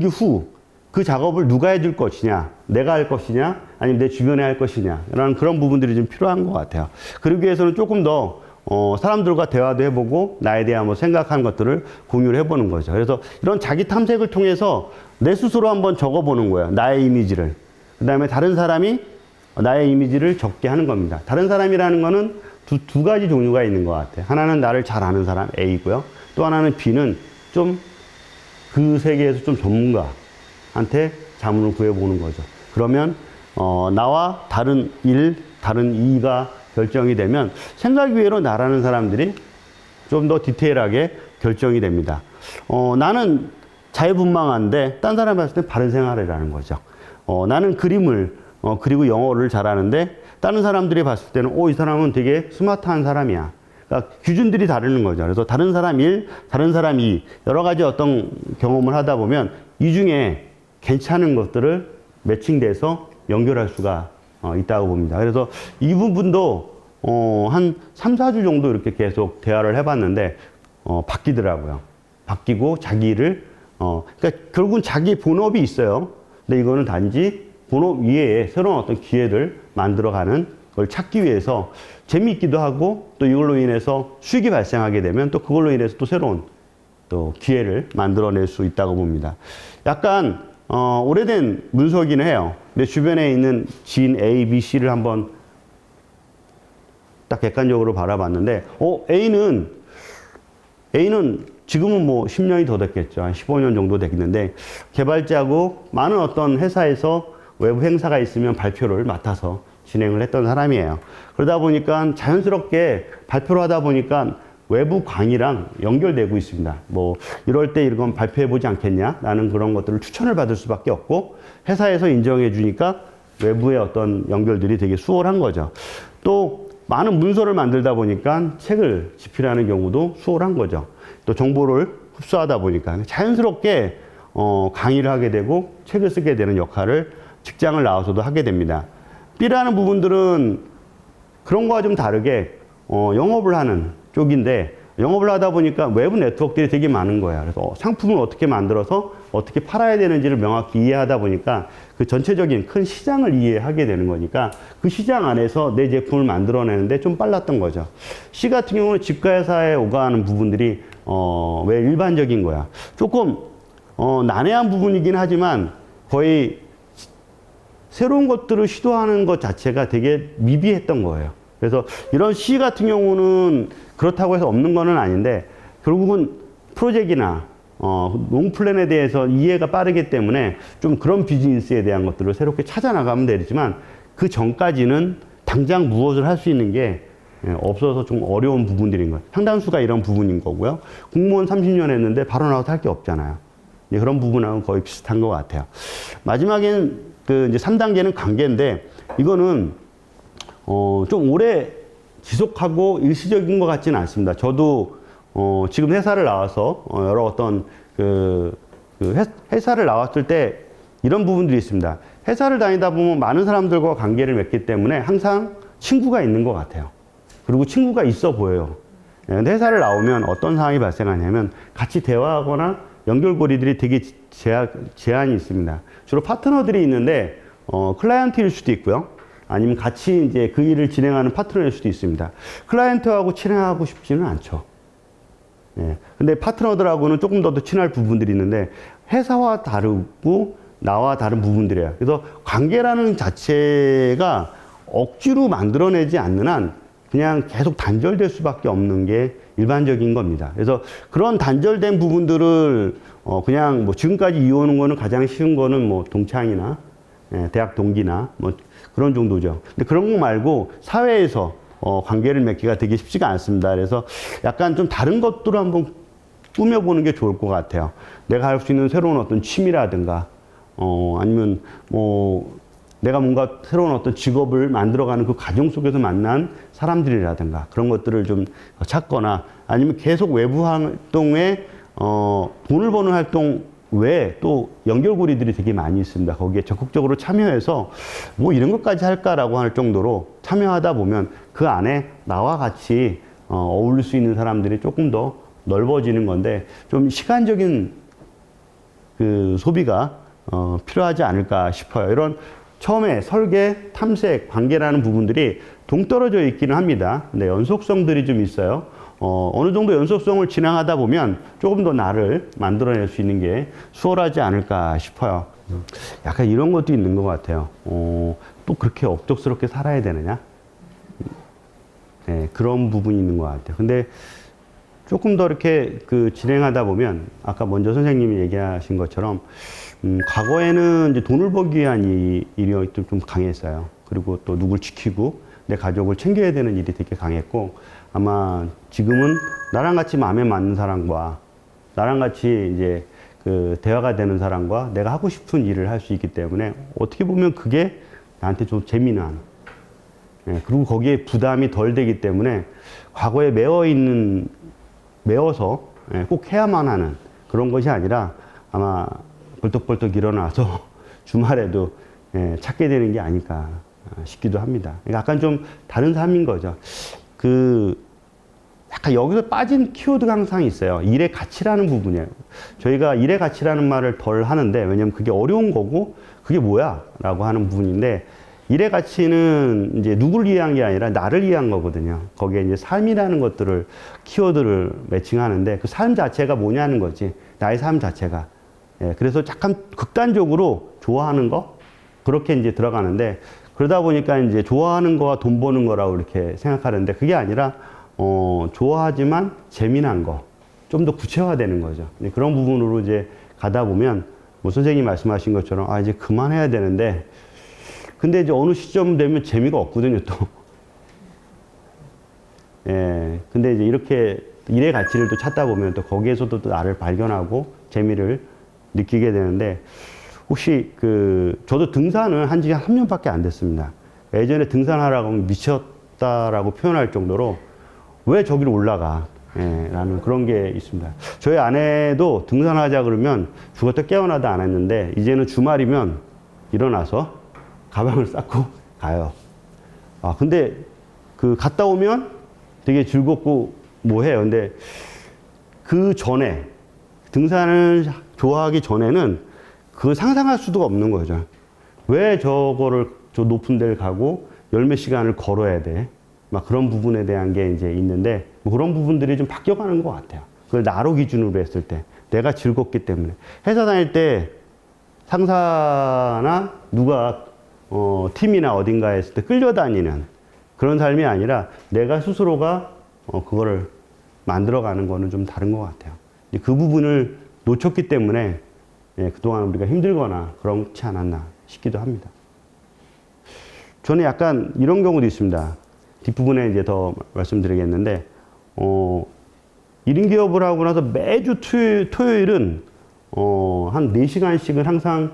후 그 작업을 누가 해줄 것이냐, 내가 할 것이냐, 아니면 내 주변에 할 것이냐, 라는 그런 부분들이 좀 필요한 것 같아요. 그러기 위해서는 조금 더 사람들과 대화도 해보고 나에 대한 뭐 생각하는 것들을 공유를 해보는 거죠. 그래서 이런 자기 탐색을 통해서 내 스스로 한번 적어보는 거예요. 나의 이미지를. 그 다음에 다른 사람이 나의 이미지를 적게 하는 겁니다. 다른 사람이라는 거는 두 가지 종류가 있는 것 같아요. 하나는 나를 잘 아는 사람 A고요. 또 하나는 B는 좀 그 세계에서 좀 전문가한테 자문을 구해보는 거죠. 그러면 나와 다른 다른 이가 결정이 되면 생각 외로 나라는 사람들이 좀 더 디테일하게 결정이 됩니다. 나는 자유분방한데 딴 사람이 봤을 때 바른 생활이라는 거죠. 나는 그림을 그리고 영어를 잘하는데 다른 사람들이 봤을 때는 이 사람은 되게 스마트한 사람이야. 그러니까 기준들이 다르는 거죠. 그래서 다른 사람 1, 다른 사람 2 여러 가지 어떤 경험을 하다 보면 이 중에 괜찮은 것들을 매칭돼서 연결할 수가 있다고 봅니다. 그래서 이 부분도 한 3, 4주 정도 이렇게 계속 대화를 해봤는데 바뀌더라고요. 바뀌고 자기 일을 그러니까 결국은 자기 본업이 있어요. 근데 이거는 단지 본업 이외에 새로운 어떤 기회를 만들어가는 걸 찾기 위해서 재미있기도 하고 또 이걸로 인해서 수익이 발생하게 되면 또 그걸로 인해서 또 새로운 또 기회를 만들어낼 수 있다고 봅니다. 약간 오래된 문서이긴 해요. 내 주변에 있는 지인 A, B, C를 한번 딱 객관적으로 바라봤는데 A는 지금은 뭐 10년이 더 됐겠죠. 한 15년 정도 됐는데 개발자고 많은 어떤 회사에서 외부 행사가 있으면 발표를 맡아서 진행을 했던 사람이에요. 그러다 보니까 자연스럽게 발표를 하다 보니까 외부 강의랑 연결되고 있습니다. 뭐 이럴 때 이런 발표해보지 않겠냐? 라는 그런 것들을 추천을 받을 수밖에 없고 회사에서 인정해 주니까 외부의 어떤 연결들이 되게 수월한 거죠. 또 많은 문서를 만들다 보니까 책을 집필하는 경우도 수월한 거죠. 또 정보를 흡수하다 보니까 자연스럽게 강의를 하게 되고 책을 쓰게 되는 역할을 직장을 나와서도 하게 됩니다. B라는 부분들은 그런 거와 좀 다르게 영업을 하는 쪽인데 영업을 하다 보니까 외부 네트워크들이 되게 많은 거야. 그래서 상품을 어떻게 만들어서 어떻게 팔아야 되는지를 명확히 이해하다 보니까 그 전체적인 큰 시장을 이해하게 되는 거니까 그 시장 안에서 내 제품을 만들어내는데 좀 빨랐던 거죠. C 같은 경우는 집가회사에 오가는 부분들이 왜 일반적인 거야. 조금 난해한 부분이긴 하지만 거의 새로운 것들을 시도하는 것 자체가 되게 미비했던 거예요. 그래서 이런 C 같은 경우는 그렇다고 해서 없는 거는 아닌데 결국은 프로젝트나 롱플랜에 대해서 이해가 빠르기 때문에 좀 그런 비즈니스에 대한 것들을 새롭게 찾아 나가면 되지만 그 전까지는 당장 무엇을 할 수 있는 게 없어서 좀 어려운 부분들인 거예요. 상당수가 이런 부분인 거고요. 공무원 30년 했는데 바로 나와서 할 게 없잖아요. 그런 부분하고 거의 비슷한 것 같아요. 마지막엔 그 이제 3단계는 관계인데 이거는 좀 오래 지속하고 일시적인 것 같지는 않습니다. 저도 지금 회사를 나와서 여러 어떤 회사를 나왔을 때 이런 부분들이 있습니다. 회사를 다니다 보면 많은 사람들과 관계를 맺기 때문에 항상 친구가 있는 것 같아요. 그리고 친구가 있어 보여요. 근데 회사를 나오면 어떤 상황이 발생하냐면 같이 대화하거나 연결고리들이 되게 제한이 있습니다. 주로 파트너들이 있는데 클라이언트일 수도 있고요. 아니면 같이 이제 그 일을 진행하는 파트너일 수도 있습니다. 클라이언트하고 친해하고 싶지는 않죠. 근데 파트너들하고는 조금 더 친할 부분들이 있는데 회사와 다르고 나와 다른 부분들이에요. 그래서 관계라는 자체가 억지로 만들어내지 않는 한 그냥 계속 단절될 수밖에 없는 게 일반적인 겁니다. 그래서 그런 단절된 부분들을 그냥 뭐 지금까지 이어오는 거는 가장 쉬운 거는 뭐 동창이나 대학 동기나 뭐 그런 정도죠. 근데 그런 거 말고 사회에서 관계를 맺기가 되게 쉽지가 않습니다. 그래서 약간 좀 다른 것들을 한번 꾸며보는 게 좋을 것 같아요. 내가 할 수 있는 새로운 어떤 취미라든가 아니면 뭐 내가 뭔가 새로운 어떤 직업을 만들어가는 그 과정 속에서 만난 사람들이라든가 그런 것들을 좀 찾거나 아니면 계속 외부 활동에 돈을 버는 활동 외에 또 연결고리들이 되게 많이 있습니다. 거기에 적극적으로 참여해서 뭐 이런 것까지 할까라고 할 정도로 참여하다 보면 그 안에 나와 같이 어울릴 수 있는 사람들이 조금 더 넓어지는 건데 좀 시간적인 그 소비가 필요하지 않을까 싶어요. 이런 처음에 설계, 탐색, 관계라는 부분들이 동떨어져 있기는 합니다. 근데 연속성들이 좀 있어요. 어느 정도 연속성을 진행하다 보면 조금 더 나를 만들어낼 수 있는 게 수월하지 않을까 싶어요. 약간 이런 것도 있는 것 같아요. 또 그렇게 억척스럽게 살아야 되느냐? 네, 그런 부분이 있는 것 같아요. 근데 조금 더 이렇게 진행하다 보면 아까 먼저 선생님이 얘기하신 것처럼 과거에는 이제 돈을 벌기 위한 일이 좀 강했어요. 그리고 또 누굴 지키고 내 가족을 챙겨야 되는 일이 되게 강했고 아마 지금은 나랑 같이 마음에 맞는 사람과 나랑 같이 이제 대화가 되는 사람과 내가 하고 싶은 일을 할 수 있기 때문에 어떻게 보면 그게 나한테 좀 재미난 그리고 거기에 부담이 덜 되기 때문에 과거에 매워서 꼭 해야만 하는 그런 것이 아니라 아마 벌떡벌떡 일어나서 주말에도 찾게 되는 게 아닐까 싶기도 합니다. 약간 좀 다른 삶인 거죠. 약간 여기서 빠진 키워드가 항상 있어요. 일의 가치라는 부분이에요. 저희가 일의 가치라는 말을 덜 하는데, 왜냐면 그게 어려운 거고, 그게 뭐야? 라고 하는 부분인데, 일의 가치는 이제 누구를 위한 게 아니라 나를 위한 거거든요. 거기에 이제 삶이라는 것들을, 키워드를 매칭하는데, 그 삶 자체가 뭐냐는 거지. 나의 삶 자체가. 그래서 약간 극단적으로 좋아하는 거? 그렇게 이제 들어가는데, 그러다 보니까 이제 좋아하는 거와 돈 버는 거라고 이렇게 생각하는데, 그게 아니라, 좋아하지만 재미난 거. 좀 더 구체화되는 거죠. 그런 부분으로 이제 가다 보면, 뭐 선생님이 말씀하신 것처럼, 이제 그만해야 되는데, 근데 이제 어느 시점 되면 재미가 없거든요, 또. 근데 이제 이렇게 일의 가치를 또 찾다 보면 또 거기에서도 또 나를 발견하고 재미를 느끼게 되는데, 혹시 저도 등산을 한 지 한 3년밖에 안 됐습니다. 예전에 등산하라고 하면 미쳤다라고 표현할 정도로 왜 저기를 올라가? 라는 그런 게 있습니다. 저희 아내도 등산하자 그러면 죽었다 깨어나다 안 했는데, 이제는 주말이면 일어나서 가방을 싸고 가요. 근데 갔다 오면 되게 즐겁고 뭐 해요. 근데 그 전에, 등산을 좋아하기 전에는 그걸 상상할 수도 없는 거죠. 왜 저거를 저 높은 데를 가고 열 몇 시간을 걸어야 돼? 막 그런 부분에 대한 게 이제 있는데, 뭐 그런 부분들이 좀 바뀌어가는 것 같아요. 그걸 나로 기준으로 했을 때. 내가 즐겁기 때문에. 회사 다닐 때 상사나 누가 팀이나 어딘가에 있을 때 끌려다니는 그런 삶이 아니라 내가 스스로가 그거를 만들어가는 거는 좀 다른 것 같아요. 그 부분을 놓쳤기 때문에 예, 그동안 우리가 힘들거나 그렇지 않았나 싶기도 합니다. 저는 약간 이런 경우도 있습니다. 뒷부분에 이제 더 말씀드리겠는데, 1인 기업을 하고 나서 매주 토요일은, 한 4시간씩은 항상,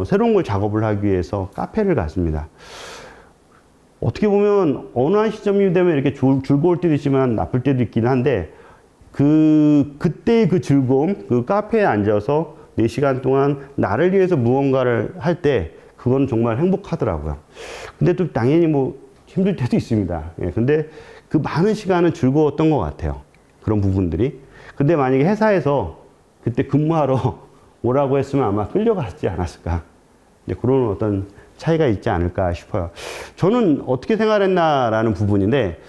새로운 걸 작업을 하기 위해서 카페를 갔습니다. 어떻게 보면 어느 한 시점이 되면 이렇게 즐거울 때도 있지만 나쁠 때도 있긴 한데, 그때의 그 즐거움, 그 카페에 앉아서 4시간 동안 나를 위해서 무언가를 할 때, 그건 정말 행복하더라고요. 근데 또 당연히 뭐 힘들 때도 있습니다. 예, 근데 그 많은 시간은 즐거웠던 것 같아요. 그런 부분들이. 근데 만약에 회사에서 그때 근무하러 오라고 했으면 아마 끌려갔지 않았을까. 이제 그런 어떤 차이가 있지 않을까 싶어요. 저는 어떻게 생활했나라는 부분인데,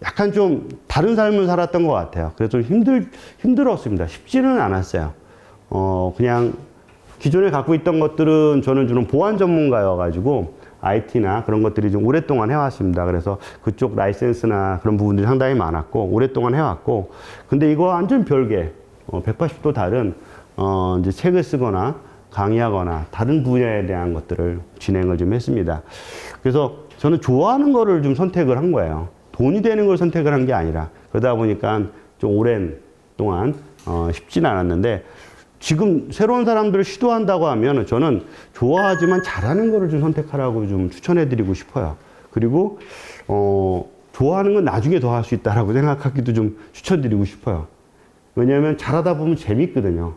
약간 좀 다른 삶을 살았던 것 같아요. 그래서 좀 힘들었습니다. 쉽지는 않았어요. 그냥 기존에 갖고 있던 것들은 저는 주로 보안 전문가여가지고 IT나 그런 것들이 좀 오랫동안 해왔습니다. 그래서 그쪽 라이센스나 그런 부분들이 상당히 많았고 오랫동안 해왔고, 근데 이거 완전 별개 180도 다른 이제 책을 쓰거나 강의하거나 다른 분야에 대한 것들을 진행을 좀 했습니다. 그래서 저는 좋아하는 거를 좀 선택을 한 거예요. 돈이 되는 걸 선택을 한 게 아니라. 그러다 보니까 좀 오랜 동안 쉽지는 않았는데, 지금 새로운 사람들을 시도한다고 하면 저는 좋아하지만 잘하는 거를 좀 선택하라고 좀 추천해 드리고 싶어요. 그리고 좋아하는 건 나중에 더 할 수 있다라고 생각하기도 좀 추천드리고 싶어요. 왜냐하면 잘하다 보면 재밌거든요.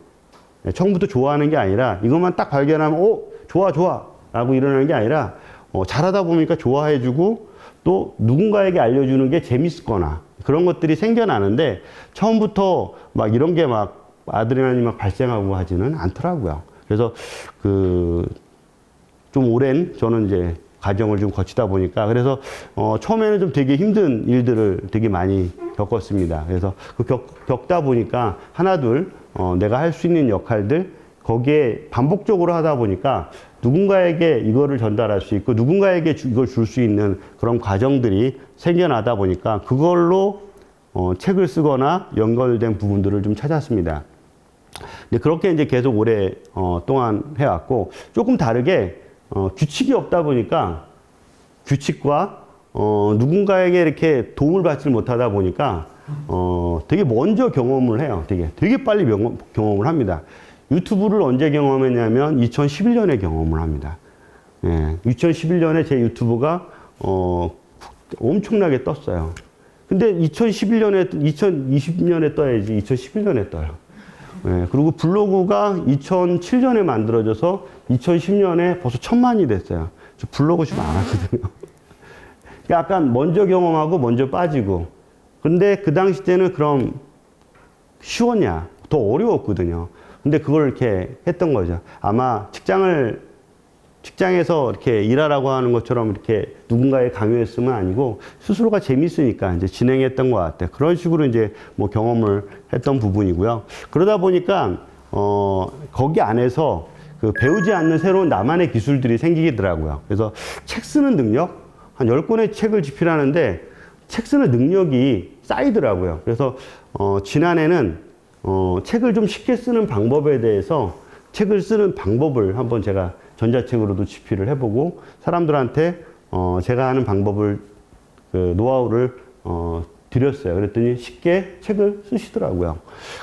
처음부터 좋아하는 게 아니라 이것만 딱 발견하면 좋아 라고 일어나는 게 아니라 잘하다 보니까 좋아해주고 또 누군가에게 알려주는 게 재밌거나 그런 것들이 생겨나는데, 처음부터 막 이런 게 막 아드레날린이 막 발생하고 하지는 않더라고요. 그래서 좀 오랜 저는 이제 과정을 좀 거치다 보니까, 그래서 처음에는 좀 되게 힘든 일들을 되게 많이 겪었습니다. 그래서 겪다 보니까 하나둘 내가 할 수 있는 역할들, 거기에 반복적으로 하다 보니까 누군가에게 이거를 전달할 수 있고 누군가에게 이걸 줄 수 있는 그런 과정들이 생겨나다 보니까 그걸로 책을 쓰거나 연결된 부분들을 좀 찾았습니다. 근데 그렇게 이제 계속 오래 동안 해왔고, 조금 다르게 규칙이 없다 보니까 규칙과 누군가에게 이렇게 도움을 받지 못하다 보니까 되게 먼저 경험을 해요. 되게 빨리 경험을 합니다. 유튜브를 언제 경험했냐면 2011년에 경험을 합니다. 예, 2011년에 제 유튜브가 엄청나게 떴어요. 근데 2020년에 떠야지 2011년에 떠요. 예, 그리고 블로그가 2007년에 만들어져서 2010년에 벌써 1000만이 됐어요. 저 블로그 좀 안 하거든요. 약간 먼저 경험하고 먼저 빠지고. 근데 그 당시 때는 그럼 쉬웠냐? 더 어려웠거든요. 근데 그걸 이렇게 했던 거죠. 아마 직장에서 이렇게 일하라고 하는 것처럼 이렇게 누군가에 강요했으면 아니고 스스로가 재밌으니까 이제 진행했던 것 같아요. 그런 식으로 이제 뭐 경험을 했던 부분이고요. 그러다 보니까 거기 안에서 그 배우지 않는 새로운 나만의 기술들이 생기더라고요. 그래서 책 쓰는 능력, 한 10권의 책을 집필하는데 책 쓰는 능력이 쌓이더라고요. 그래서 지난해는 책을 좀 쉽게 쓰는 방법에 대해서 책을 쓰는 방법을 한번 제가 전자책으로도 집필을 해보고 사람들한테 제가 하는 방법을 그 노하우를 드렸어요. 그랬더니 쉽게 책을 쓰시더라고요.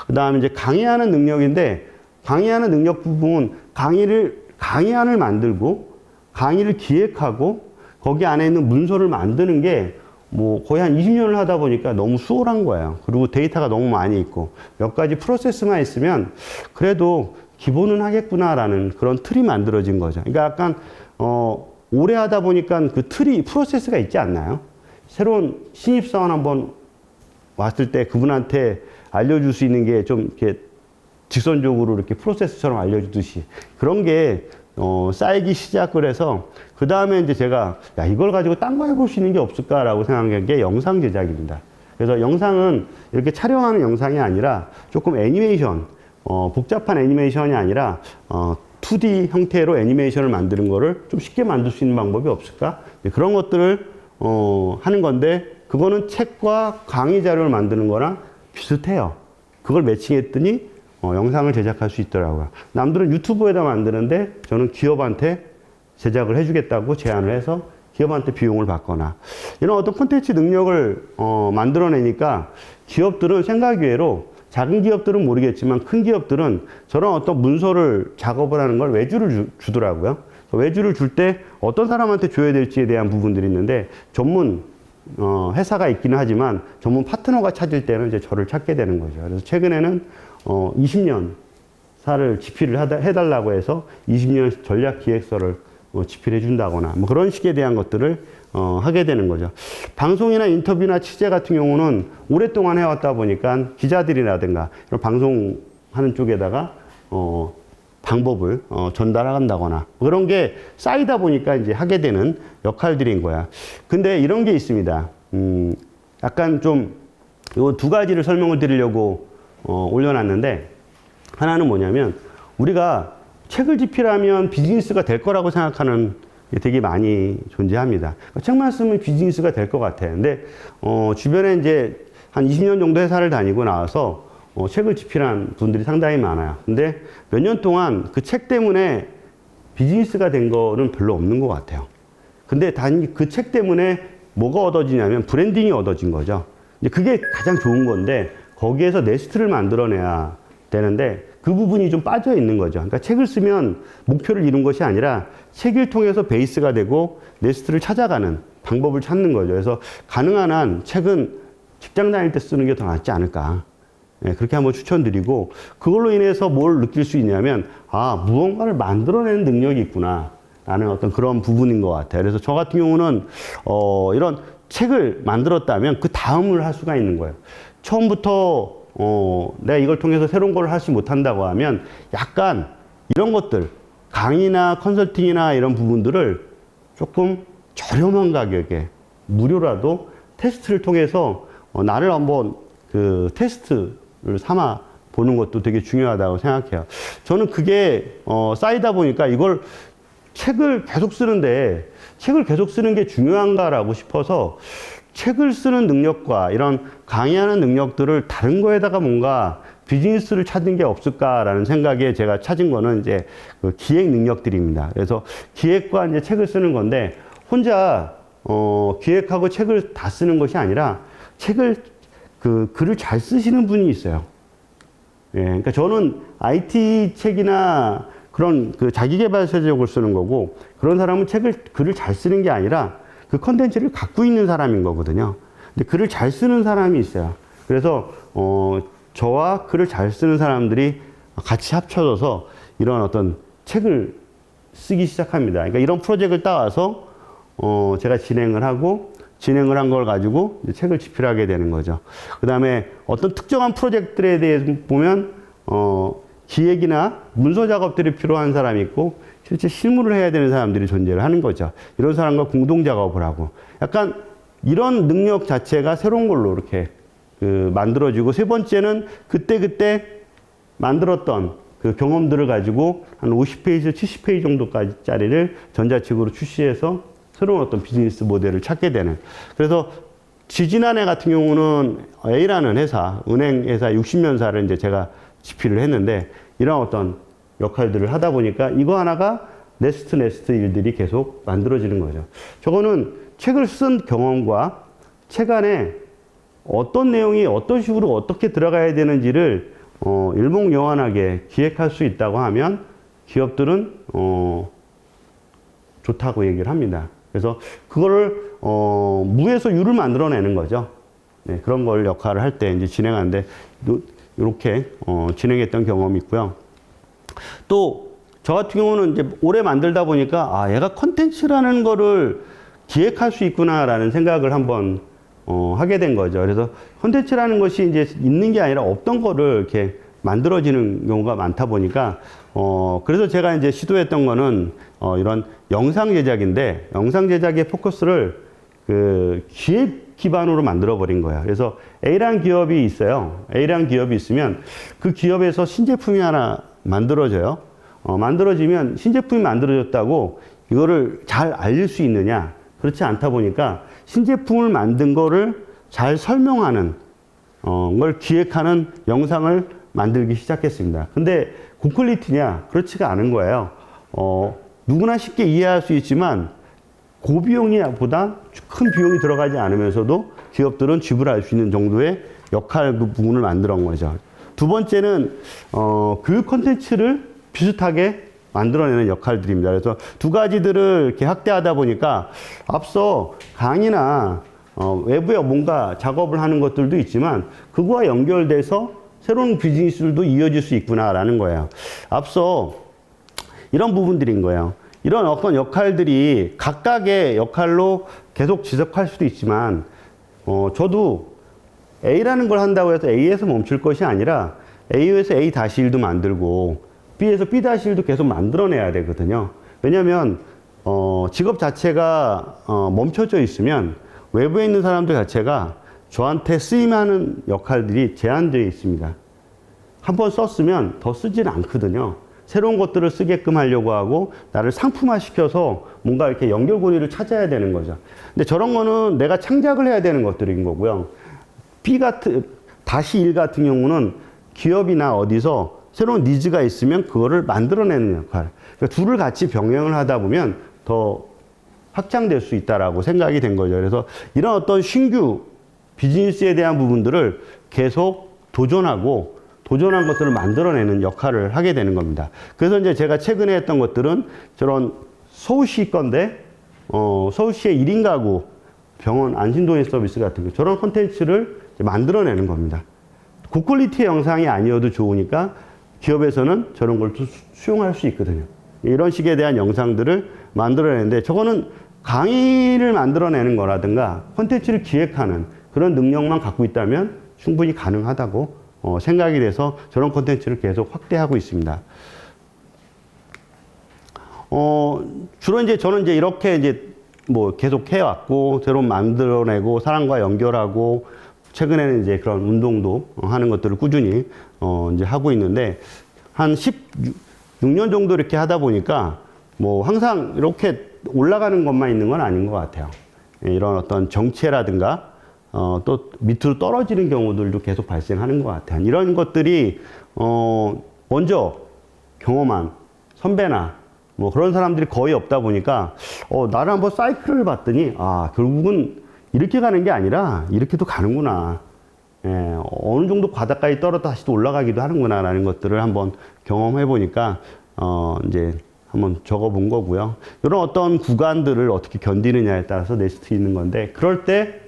그 다음에 이제 강의하는 능력인데, 강의하는 능력 부분, 강의안을 만들고 강의를 기획하고 거기 안에 있는 문서를 만드는 게 뭐 거의 한 20년을 하다 보니까 너무 수월한 거예요. 그리고 데이터가 너무 많이 있고 몇 가지 프로세스만 있으면 그래도 기본은 하겠구나라는 그런 틀이 만들어진 거죠. 그러니까 약간 오래 하다 보니까 그 틀이 프로세스가 있지 않나요? 새로운 신입사원 한번 왔을 때 그분한테 알려줄 수 있는 게 좀 이렇게 직선적으로 이렇게 프로세스처럼 알려주듯이 그런 게 쌓이기 시작을 해서, 그 다음에 이제 제가 이걸 가지고 딴 거 해볼 수 있는 게 없을까라고 생각한 게 영상 제작입니다. 그래서 영상은 이렇게 촬영하는 영상이 아니라 조금 애니메이션, 복잡한 애니메이션이 아니라 2D 형태로 애니메이션을 만드는 거를 좀 쉽게 만들 수 있는 방법이 없을까? 그런 것들을 하는 건데, 그거는 책과 강의 자료를 만드는 거랑 비슷해요. 그걸 매칭했더니 영상을 제작할 수 있더라고요. 남들은 유튜브에다 만드는데 저는 기업한테 제작을 해주겠다고 제안을 해서 기업한테 비용을 받거나 이런 어떤 콘텐츠 능력을 만들어내니까 기업들은 생각 외로, 작은 기업들은 모르겠지만 큰 기업들은 저런 어떤 문서를 작업을 하는 걸 외주를 주더라고요. 외주를 줄 때 어떤 사람한테 줘야 될지에 대한 부분들이 있는데 전문 회사가 있기는 하지만 전문 파트너가 찾을 때는 이제 저를 찾게 되는 거죠. 그래서 최근에는 20년 사를 집필을 해달라고 해서 20년 전략 기획서를 집필해 준다거나 뭐 그런 식에 대한 것들을 하게 되는 거죠. 방송이나 인터뷰나 취재 같은 경우는 오랫동안 해왔다 보니까 기자들이라든가 이런 방송하는 쪽에다가 방법을 전달한다거나 그런 게 쌓이다 보니까 이제 하게 되는 역할들인 거야. 근데 이런 게 있습니다. 약간 좀 요 두 가지를 설명을 드리려고 올려놨는데, 하나는 뭐냐면 우리가 책을 집필하면 비즈니스가 될 거라고 생각하는 게 되게 많이 존재합니다. 책만 쓰면 비즈니스가 될 것 같아요. 근데 주변에 이제 한 20년 정도 회사를 다니고 나와서 책을 집필한 분들이 상당히 많아요. 근데 몇 년 동안 그 책 때문에 비즈니스가 된 거는 별로 없는 것 같아요. 근데 단 그 책 때문에 뭐가 얻어지냐면 브랜딩이 얻어진 거죠. 이제 그게 가장 좋은 건데 거기에서 네스트를 만들어내야 되는데 그 부분이 좀 빠져 있는 거죠. 그러니까 책을 쓰면 목표를 이룬 것이 아니라 책을 통해서 베이스가 되고 네스트를 찾아가는 방법을 찾는 거죠. 그래서 가능한 한 책은 직장 다닐 때 쓰는 게 더 낫지 않을까. 네, 그렇게 한번 추천드리고, 그걸로 인해서 뭘 느낄 수 있냐면, 무언가를 만들어내는 능력이 있구나 라는 어떤 그런 부분인 것 같아요. 그래서 저 같은 경우는 이런 책을 만들었다면 그 다음을 할 수가 있는 거예요. 처음부터 내가 이걸 통해서 새로운 걸 하지 못한다고 하면 약간 이런 것들, 강의나 컨설팅이나 이런 부분들을 조금 저렴한 가격에 무료라도 테스트를 통해서 나를 한번 그 테스트를 삼아 보는 것도 되게 중요하다고 생각해요. 저는 그게 쌓이다 보니까 이걸 책을 계속 쓰는데 책을 계속 쓰는 게 중요한가라고 싶어서 책을 쓰는 능력과 이런 강의하는 능력들을 다른 거에다가 뭔가 비즈니스를 찾은 게 없을까라는 생각에 제가 찾은 거는 이제 그 기획 능력들입니다. 그래서 기획과 이제 책을 쓰는 건데 혼자 기획하고 책을 다 쓰는 것이 아니라 글을 잘 쓰시는 분이 있어요. 예, 그러니까 저는 IT 책이나 그런 그 자기계발서적을 쓰는 거고, 그런 사람은 글을 잘 쓰는 게 아니라 그 컨텐츠를 갖고 있는 사람인 거거든요. 근데 글을 잘 쓰는 사람이 있어요. 그래서 저와 글을 잘 쓰는 사람들이 같이 합쳐져서 이런 어떤 책을 쓰기 시작합니다. 그러니까 이런 프로젝트를 따와서 제가 진행을 한 걸 가지고 이제 책을 집필하게 되는 거죠. 그 다음에 어떤 특정한 프로젝트들에 대해서 보면 기획이나 문서 작업들이 필요한 사람이 있고 실제 실무를 해야 되는 사람들이 존재를 하는 거죠. 이런 사람과 공동 작업을 하고, 약간 이런 능력 자체가 새로운 걸로 이렇게 만들어지고, 세 번째는 그때 만들었던 그 경험들을 가지고 한 50페이지, 70페이지 정도까지짜리를 전자책으로 출시해서 새로운 어떤 비즈니스 모델을 찾게 되는. 그래서 지지난해 같은 경우는 A라는 회사, 은행 회사 60년사를 이제 제가 집필을 했는데, 이런 어떤 역할들을 하다 보니까 이거 하나가 네스트 일들이 계속 만들어지는 거죠. 저거는 책을 쓴 경험과 책 안에 어떤 내용이 어떤 식으로 어떻게 들어가야 되는지를 일목요연하게 기획할 수 있다고 하면 기업들은 좋다고 얘기를 합니다. 그래서 그거를 무에서 유를 만들어내는 거죠. 네, 그런 걸 역할을 할 때 이제 진행하는데 이렇게 진행했던 경험이 있고요. 또 저 같은 경우는 이제 오래 만들다 보니까 얘가 컨텐츠라는 거를 기획할 수 있구나라는 생각을 한번 하게 된 거죠. 그래서 컨텐츠라는 것이 이제 있는 게 아니라 없던 거를 이렇게 만들어지는 경우가 많다 보니까 그래서 제가 이제 시도했던 거는 이런 영상 제작인데, 영상 제작의 포커스를 그 기획 기반으로 만들어 버린 거예요. 그래서 A라는 기업이 있어요. A라는 기업이 있으면 그 기업에서 신제품이 하나 만들어져요. 만들어지면 신제품이 만들어졌다고 이거를 잘 알릴 수 있느냐? 그렇지 않다 보니까 신제품을 만든 거를 잘 설명하는 걸 기획하는 영상을 만들기 시작했습니다. 근데 고퀄리티냐? 그렇지가 않은 거예요. 누구나 쉽게 이해할 수 있지만 고비용이보다 큰 비용이 들어가지 않으면서도 기업들은 지불할 수 있는 정도의 역할 부분을 만들어 온 거죠. 두 번째는 교육 콘텐츠를 비슷하게 만들어내는 역할들입니다. 그래서 두 가지들을 이렇게 확대하다 보니까 앞서 강의나 외부에 뭔가 작업을 하는 것들도 있지만 그거와 연결돼서 새로운 비즈니스들도 이어질 수 있구나라는 거예요. 앞서 이런 부분들인 거예요. 이런 어떤 역할들이 각각의 역할로 계속 지속할 수도 있지만 저도 A라는 걸 한다고 해서 A에서 멈출 것이 아니라 A에서 A-1도 만들고 B에서 B-1도 계속 만들어내야 되거든요. 왜냐하면 직업 자체가 멈춰져 있으면 외부에 있는 사람들 자체가 저한테 쓰임하는 역할들이 제한되어 있습니다. 한번 썼으면 더 쓰지는 않거든요. 새로운 것들을 쓰게끔 하려고 하고 나를 상품화시켜서 뭔가 이렇게 연결고리를 찾아야 되는 거죠. 근데 저런 거는 내가 창작을 해야 되는 것들인 거고요. -1 같은 경우는 기업이나 어디서 새로운 니즈가 있으면 그거를 만들어내는 역할. 그러니까 둘을 같이 병행을 하다 보면 더 확장될 수 있다라고 생각이 된 거죠. 그래서 이런 어떤 신규 비즈니스에 대한 부분들을 계속 도전한 것들을 만들어내는 역할을 하게 되는 겁니다. 그래서 이제 제가 최근에 했던 것들은 저런 서울시 건데, 서울시의 1인 가구 병원 안심도인 서비스 같은 거, 저런 콘텐츠를 만들어내는 겁니다. 고퀄리티의 영상이 아니어도 좋으니까 기업에서는 저런 걸 수용할 수 있거든요. 이런 식에 대한 영상들을 만들어내는데 저거는 강의를 만들어내는 거라든가 콘텐츠를 기획하는 그런 능력만 갖고 있다면 충분히 가능하다고 생각이 돼서 저런 콘텐츠를 계속 확대하고 있습니다. 주로 이제 저는 이제 이렇게 이제 뭐 계속 해왔고, 새로 만들어내고, 사람과 연결하고, 최근에는 이제 그런 운동도 하는 것들을 꾸준히 이제 하고 있는데, 한 16년 정도 이렇게 하다 보니까 뭐 항상 이렇게 올라가는 것만 있는 건 아닌 것 같아요. 이런 어떤 정체라든가 또 밑으로 떨어지는 경우들도 계속 발생하는 것 같아요. 이런 것들이 먼저 경험한 선배나 뭐 그런 사람들이 거의 없다 보니까 나를 한번 사이클을 봤더니 결국은 이렇게 가는 게 아니라 이렇게도 가는구나. 어느 정도 바닥까지 떨어져 다시 또 올라가기도 하는구나 라는 것들을 한번 경험해 보니까 이제 한번 적어 본 거고요. 이런 어떤 구간들을 어떻게 견디느냐에 따라서 낼 수 있는 건데, 그럴 때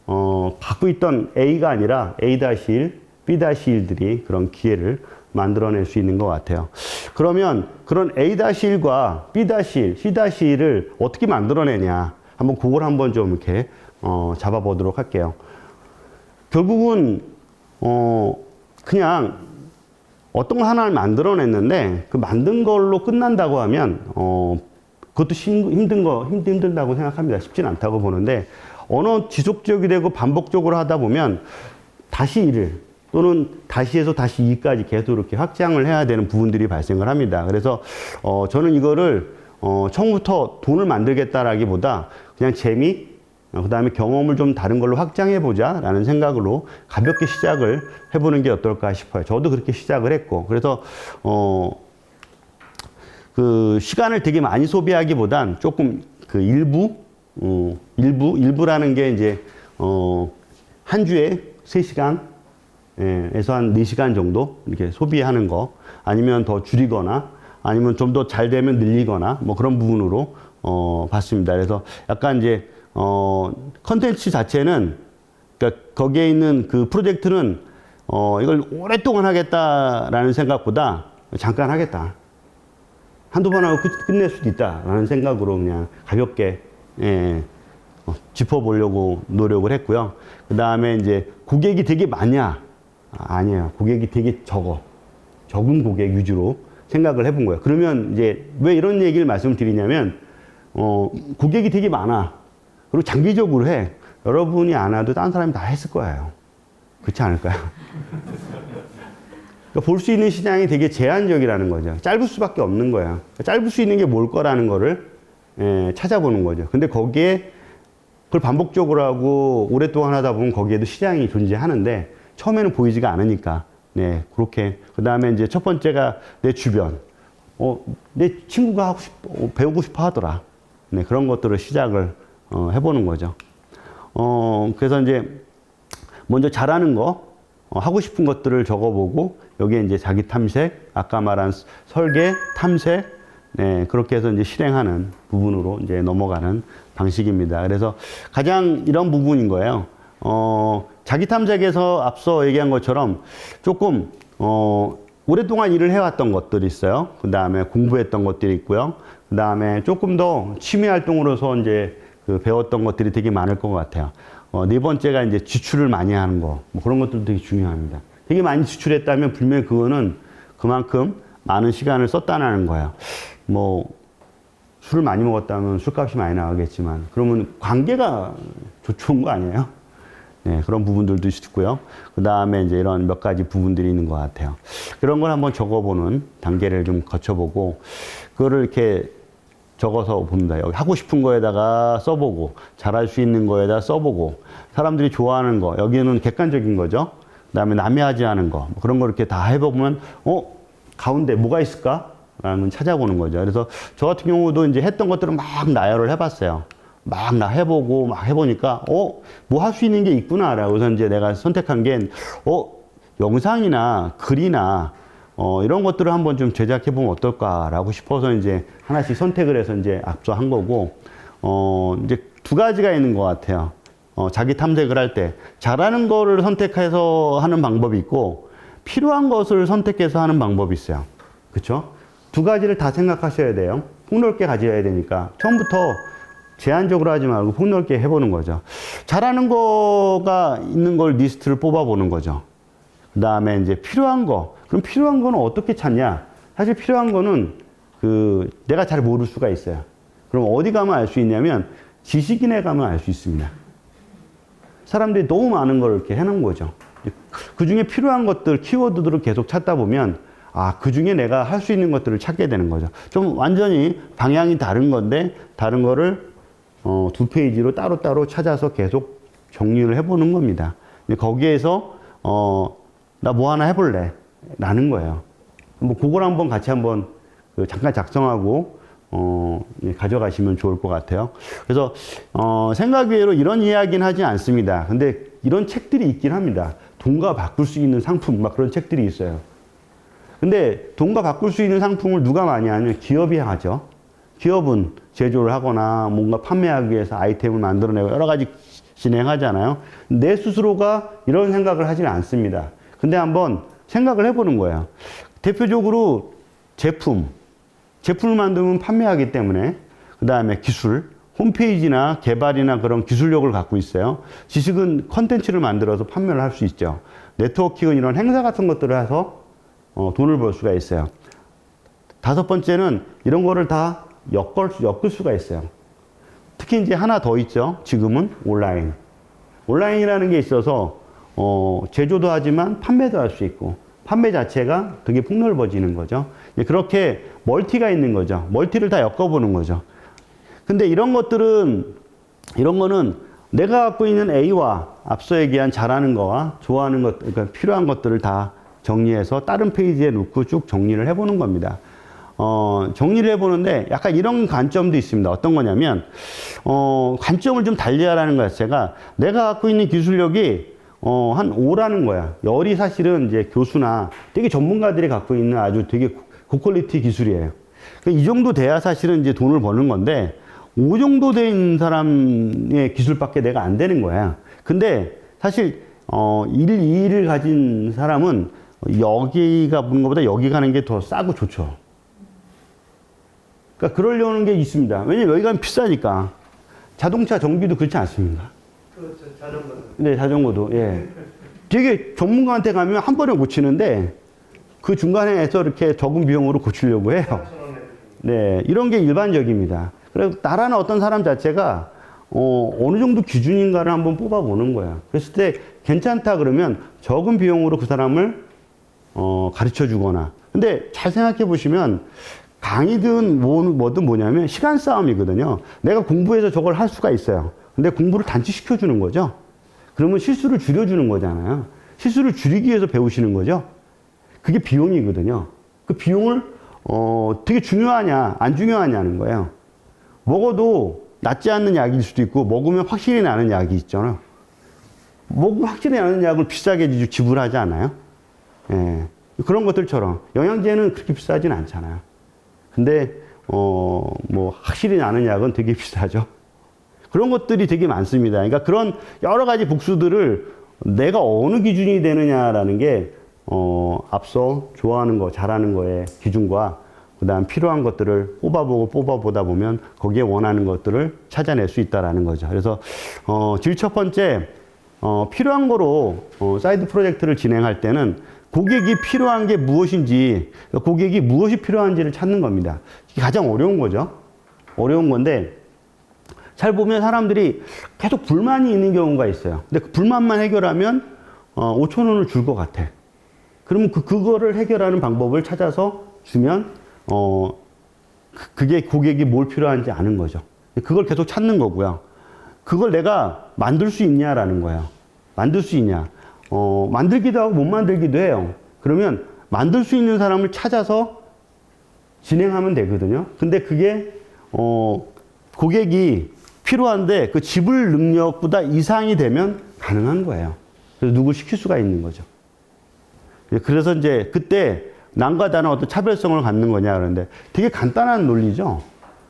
갖고 있던 A가 아니라 A-1, B-1들이 그런 기회를 만들어낼 수 있는 것 같아요. 그러면 그런 A-1과 B-1, C-1을 어떻게 만들어내냐, 한번 그걸 한번 좀 이렇게 잡아보도록 할게요. 결국은 그냥 어떤 걸 하나를 만들어냈는데 그 만든 걸로 끝난다고 하면 그것도 힘들다고 생각합니다. 쉽진 않다고 보는데, 어느 지속적이 되고 반복적으로 하다 보면 다시 1을 또는 다시 해서 다시 2까지 계속 이렇게 확장을 해야 되는 부분들이 발생을 합니다. 그래서 저는 이거를 처음부터 돈을 만들겠다라기보다 그냥 재미, 그 다음에 경험을 좀 다른 걸로 확장해보자 라는 생각으로 가볍게 시작을 해보는 게 어떨까 싶어요. 저도 그렇게 시작을 했고, 그래서 그 시간을 되게 많이 소비하기보단 조금 그 일부라는 게 이제 한 주에 3시간 에서 한 4시간 정도 이렇게 소비하는 거, 아니면 더 줄이거나 아니면 좀 더 잘 되면 늘리거나 뭐 그런 부분으로 봤습니다. 그래서 약간 이제 컨텐츠 자체는, 그러니까 거기에 있는 그 프로젝트는 이걸 오랫동안 하겠다라는 생각보다 잠깐 하겠다, 한두 번 하고 끝낼 수도 있다라는 생각으로 그냥 가볍게 짚어보려고 노력을 했고요. 그 다음에 이제 고객이 되게 많냐? 아니에요. 고객이 되게 적은 고객 위주로 생각을 해본 거예요. 그러면 이제 왜 이런 얘기를 말씀드리냐면, 고객이 되게 많아. 그리고 장기적으로 해. 여러분이 안 와도 다른 사람이 다 했을 거예요. 그렇지 않을까요? 그러니까 볼 수 있는 시장이 되게 제한적이라는 거죠. 짧을 수밖에 없는 거예요. 짧을 수 있는 게 뭘 거라는 거를 찾아보는 거죠. 근데 거기에 그걸 반복적으로 하고 오랫동안 하다 보면 거기에도 시장이 존재하는데 처음에는 보이지가 않으니까. 네, 그렇게. 그 다음에 이제 첫 번째가 내 주변. 내 친구가 하고 싶어, 배우고 싶어 하더라. 네, 그런 것들을 시작을 해보는 거죠. 그래서 이제 먼저 잘하는 거, 하고 싶은 것들을 적어보고 여기에 이제 자기 탐색, 아까 말한 설계, 탐색, 네, 그렇게 해서 이제 실행하는 부분으로 이제 넘어가는 방식입니다. 그래서 가장 이런 부분인 거예요. 자기 탐색에서 앞서 얘기한 것처럼 조금, 오랫동안 일을 해왔던 것들이 있어요. 그 다음에 공부했던 것들이 있고요. 그 다음에 조금 더 취미 활동으로서 이제 그 배웠던 것들이 되게 많을 것 같아요. 네 번째가 이제 지출을 많이 하는 거. 뭐 그런 것들도 되게 중요합니다. 되게 많이 지출했다면 분명히 그거는 그만큼 많은 시간을 썼다는 거예요. 뭐, 술을 많이 먹었다면 술값이 많이 나가겠지만, 그러면 관계가 좋은 거 아니에요? 네, 그런 부분들도 있고요. 그 다음에 이제 이런 몇 가지 부분들이 있는 것 같아요. 그런 걸 한번 적어보는 단계를 좀 거쳐보고, 그거를 이렇게 적어서 봅니다. 여기 하고 싶은 거에다가 써보고, 잘할 수 있는 거에다 써보고, 사람들이 좋아하는 거, 여기는 객관적인 거죠. 그 다음에 남이 하지 않은 거, 뭐 그런 걸 이렇게 다 해보면, 가운데 뭐가 있을까? 라는 걸 찾아보는 거죠. 그래서 저 같은 경우도 이제 했던 것들을 막 나열을 해봤어요. 막 나 해보고 막 해보니까 뭐 할 수 있는 게 있구나라고 해서 이제 내가 선택한 게 영상이나 글이나 이런 것들을 한번 좀 제작해 보면 어떨까라고 싶어서 이제 하나씩 선택을 해서 이제 앞서 한 거고 이제 두 가지가 있는 것 같아요. 자기 탐색을 할 때 잘하는 거를 선택해서 하는 방법이 있고 필요한 것을 선택해서 하는 방법이 있어요. 그렇죠? 두 가지를 다 생각하셔야 돼요. 폭넓게 가져야 되니까 처음부터 제한적으로 하지 말고 폭넓게 해보는 거죠. 잘하는 거가 있는 걸 리스트를 뽑아보는 거죠. 그 다음에 이제 필요한 거. 그럼 필요한 거는 어떻게 찾냐? 사실 필요한 거는 내가 잘 모를 수가 있어요. 그럼 어디 가면 알 수 있냐면 지식인에 가면 알 수 있습니다. 사람들이 너무 많은 걸 이렇게 해놓은 거죠. 그 중에 필요한 것들, 키워드들을 계속 찾다 보면 그 중에 내가 할 수 있는 것들을 찾게 되는 거죠. 좀 완전히 방향이 다른 건데 다른 거를 두 페이지로 따로따로 찾아서 계속 정리를 해보는 겁니다. 거기에서 나 뭐 하나 해볼래 라는 거예요. 뭐 그걸 한번 같이 한번 잠깐 작성하고 가져가시면 좋을 것 같아요. 그래서 생각 외로 이런 이야기는 하지 않습니다. 근데 이런 책들이 있긴 합니다. 돈과 바꿀 수 있는 상품 막 그런 책들이 있어요. 근데 돈과 바꿀 수 있는 상품을 누가 많이 하냐면 기업이 하죠. 기업은 제조를 하거나 뭔가 판매하기 위해서 아이템을 만들어내고 여러 가지 진행하잖아요. 내 스스로가 이런 생각을 하지는 않습니다. 근데 한번 생각을 해보는 거예요. 대표적으로 제품을 만들면 판매하기 때문에 그 다음에 기술, 홈페이지나 개발이나 그런 기술력을 갖고 있어요. 지식은 컨텐츠를 만들어서 판매를 할 수 있죠. 네트워킹은 이런 행사 같은 것들을 해서 돈을 벌 수가 있어요. 다섯 번째는 이런 거를 다 엮을 수가 있어요. 특히 이제 하나 더 있죠. 지금은 온라인. 온라인이라는 게 있어서 제조도 하지만 판매도 할 수 있고 판매 자체가 되게 폭넓어지는 거죠. 그렇게 멀티가 있는 거죠. 멀티를 다 엮어보는 거죠. 근데 이런 거는 내가 갖고 있는 A와 앞서 얘기한 잘하는 거와 좋아하는 것, 그러니까 필요한 것들을 다 정리해서 다른 페이지에 놓고 쭉 정리를 해보는 겁니다. 정리를 해보는데 약간 이런 관점도 있습니다. 어떤 거냐면, 관점을 좀 달리하라는 것 자체가 내가 갖고 있는 기술력이 한 5라는 거야. 열이 사실은 이제 교수나 되게 전문가들이 갖고 있는 아주 되게 고퀄리티 기술이에요. 이 정도 돼야 사실은 이제 돈을 버는 건데, 5 정도 된 사람의 기술밖에 내가 안 되는 거야. 근데 사실, 1, 2를 가진 사람은 여기가 보는 것보다 여기 가는 게 더 싸고 좋죠. 그러니까 그러려는 게 있습니다. 왜냐면 여기 가면 비싸니까. 자동차 정비도 그렇지 않습니까? 그렇죠. 자전거도. 네, 자전거도. 예. 되게 전문가한테 가면 한 번에 고치는데 그 중간에서 이렇게 적은 비용으로 고치려고 해요. 네, 이런 게 일반적입니다. 그래서 나라나 어떤 사람 자체가 어느 정도 기준인가를 한번 뽑아보는 거야. 그랬을 때 괜찮다 그러면 적은 비용으로 그 사람을 가르쳐 주거나. 근데 잘 생각해 보시면 강의든 뭐든 뭐냐면 시간 싸움이거든요. 내가 공부해서 저걸 할 수가 있어요. 근데 공부를 단축시켜 주는 거죠. 그러면 실수를 줄여주는 거잖아요. 실수를 줄이기 위해서 배우시는 거죠. 그게 비용이거든요. 그 비용을 되게 중요하냐 안 중요하냐는 거예요. 먹어도 낫지 않는 약일 수도 있고 먹으면 확실히 나는 약이 있잖아요. 먹으면 확실히 나는 약을 비싸게 지불하지 않아요? 예. 그런 것들처럼 영양제는 그렇게 비싸진 않잖아요. 근데 뭐 확실히 나는 약은 되게 비싸죠. 그런 것들이 되게 많습니다. 그러니까 그런 여러 가지 복수들을 내가 어느 기준이 되느냐라는 게 앞서 좋아하는 거, 잘하는 거의 기준과 그다음 필요한 것들을 뽑아보다 보면 거기에 원하는 것들을 찾아낼 수 있다라는 거죠. 그래서 제일 첫 번째 필요한 거로 사이드 프로젝트를 진행할 때는 고객이 필요한 게 무엇인지, 고객이 무엇이 필요한지를 찾는 겁니다. 이게 가장 어려운 거죠. 어려운 건데 잘 보면 사람들이 계속 불만이 있는 경우가 있어요. 근데 그 불만만 해결하면 5천 원을 줄 것 같아. 그러면 그거를 해결하는 방법을 찾아서 주면 그게 고객이 뭘 필요한지 아는 거죠. 그걸 계속 찾는 거고요. 그걸 내가 만들 수 있냐라는 거예요. 만들 수 있냐. 만들기도 하고 못 만들기도 해요. 그러면 만들 수 있는 사람을 찾아서 진행하면 되거든요. 근데 그게 고객이 필요한데 그 지불 능력보다 이상이 되면 가능한 거예요. 그래서 누굴 시킬 수가 있는 거죠. 그래서 이제 그때 남과 다른 어떤 차별성을 갖는 거냐 그러는데 되게 간단한 논리죠.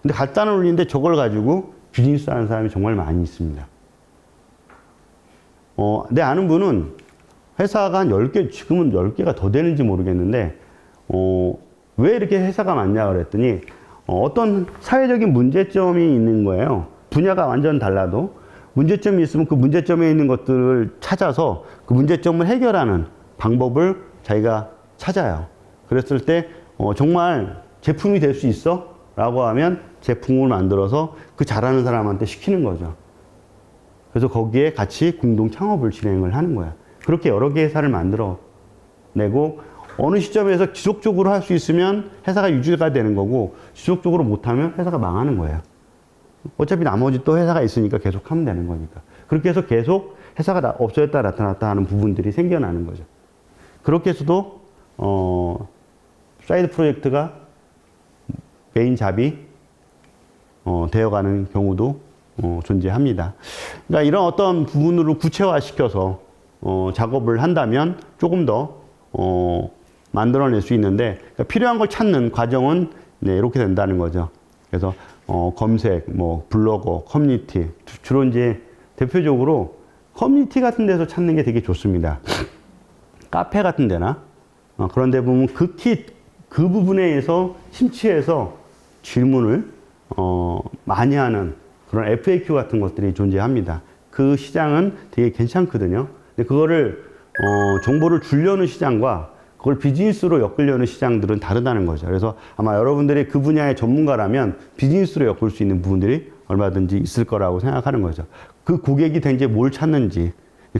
근데 간단한 논리인데 저걸 가지고 비즈니스 하는 사람이 정말 많이 있습니다. 내 아는 분은 회사가 한 10개, 지금은 10개가 더 되는지 모르겠는데, 왜 이렇게 회사가 많냐 그랬더니, 어떤 사회적인 문제점이 있는 거예요. 분야가 완전 달라도. 문제점이 있으면 그 문제점에 있는 것들을 찾아서 그 문제점을 해결하는 방법을 자기가 찾아요. 그랬을 때, 정말 제품이 될 수 있어? 라고 하면 제품을 만들어서 그 잘하는 사람한테 시키는 거죠. 그래서 거기에 같이 공동 창업을 진행을 하는 거야. 그렇게 여러 개의 회사를 만들어 내고 어느 시점에서 지속적으로 할 수 있으면 회사가 유지가 되는 거고 지속적으로 못하면 회사가 망하는 거예요. 어차피 나머지 또 회사가 있으니까 계속 하면 되는 거니까. 그렇게 해서 계속 회사가 없어졌다 나타났다 하는 부분들이 생겨나는 거죠. 그렇게 해서도 사이드 프로젝트가 메인 잡이 되어가는 경우도 존재합니다. 그러니까 이런 어떤 부분으로 구체화시켜서 작업을 한다면 조금 더 만들어낼 수 있는데 그러니까 필요한 걸 찾는 과정은 네, 이렇게 된다는 거죠. 그래서 검색, 뭐 블로거, 커뮤니티 주로 이제 대표적으로 커뮤니티 같은 데서 찾는 게 되게 좋습니다. 카페 같은 데나 그런 데 보면 극히 그 부분에 의해서 심취해서 질문을 많이 하는 그런 FAQ 같은 것들이 존재합니다. 그 시장은 되게 괜찮거든요. 근데 그거를 정보를 주려는 시장과 그걸 비즈니스로 엮으려는 시장들은 다르다는 거죠. 그래서 아마 여러분들이 그 분야의 전문가라면 비즈니스로 엮을 수 있는 부분들이 얼마든지 있을 거라고 생각하는 거죠. 그 고객이 대체 뭘 찾는지,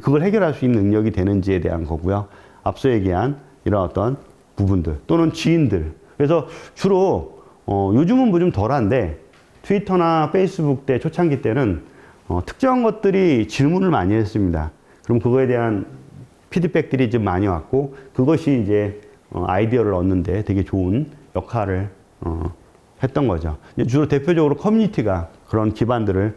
그걸 해결할 수 있는 능력이 되는지에 대한 거고요. 앞서 얘기한 이런 어떤 부분들 또는 지인들. 그래서 주로 요즘은 뭐 좀 덜한데 트위터나 페이스북 때 초창기 때는 특정한 것들이 질문을 많이 했습니다. 그럼 그거에 대한 피드백들이 좀 많이 왔고 그것이 이제 아이디어를 얻는데 되게 좋은 역할을 했던 거죠. 주로 대표적으로 커뮤니티가 그런 기반들을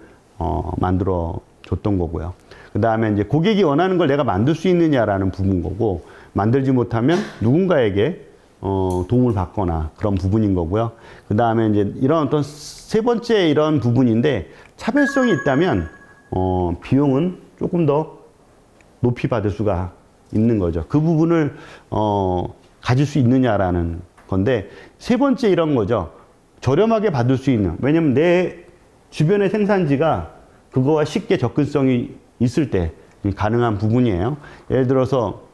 만들어 줬던 거고요. 그 다음에 이제 고객이 원하는 걸 내가 만들 수 있느냐라는 부분 거고 만들지 못하면 누군가에게 도움을 받거나 그런 부분인 거고요. 그 다음에 이제 이런 어떤 세 번째 이런 부분인데 차별성이 있다면 비용은 조금 더 높이 받을 수가 있는 거죠. 그 부분을 가질 수 있느냐라는 건데 세 번째 이런 거죠. 저렴하게 받을 수 있는. 왜냐면 내 주변의 생산지가 그거와 쉽게 접근성이 있을 때 가능한 부분이에요. 예를 들어서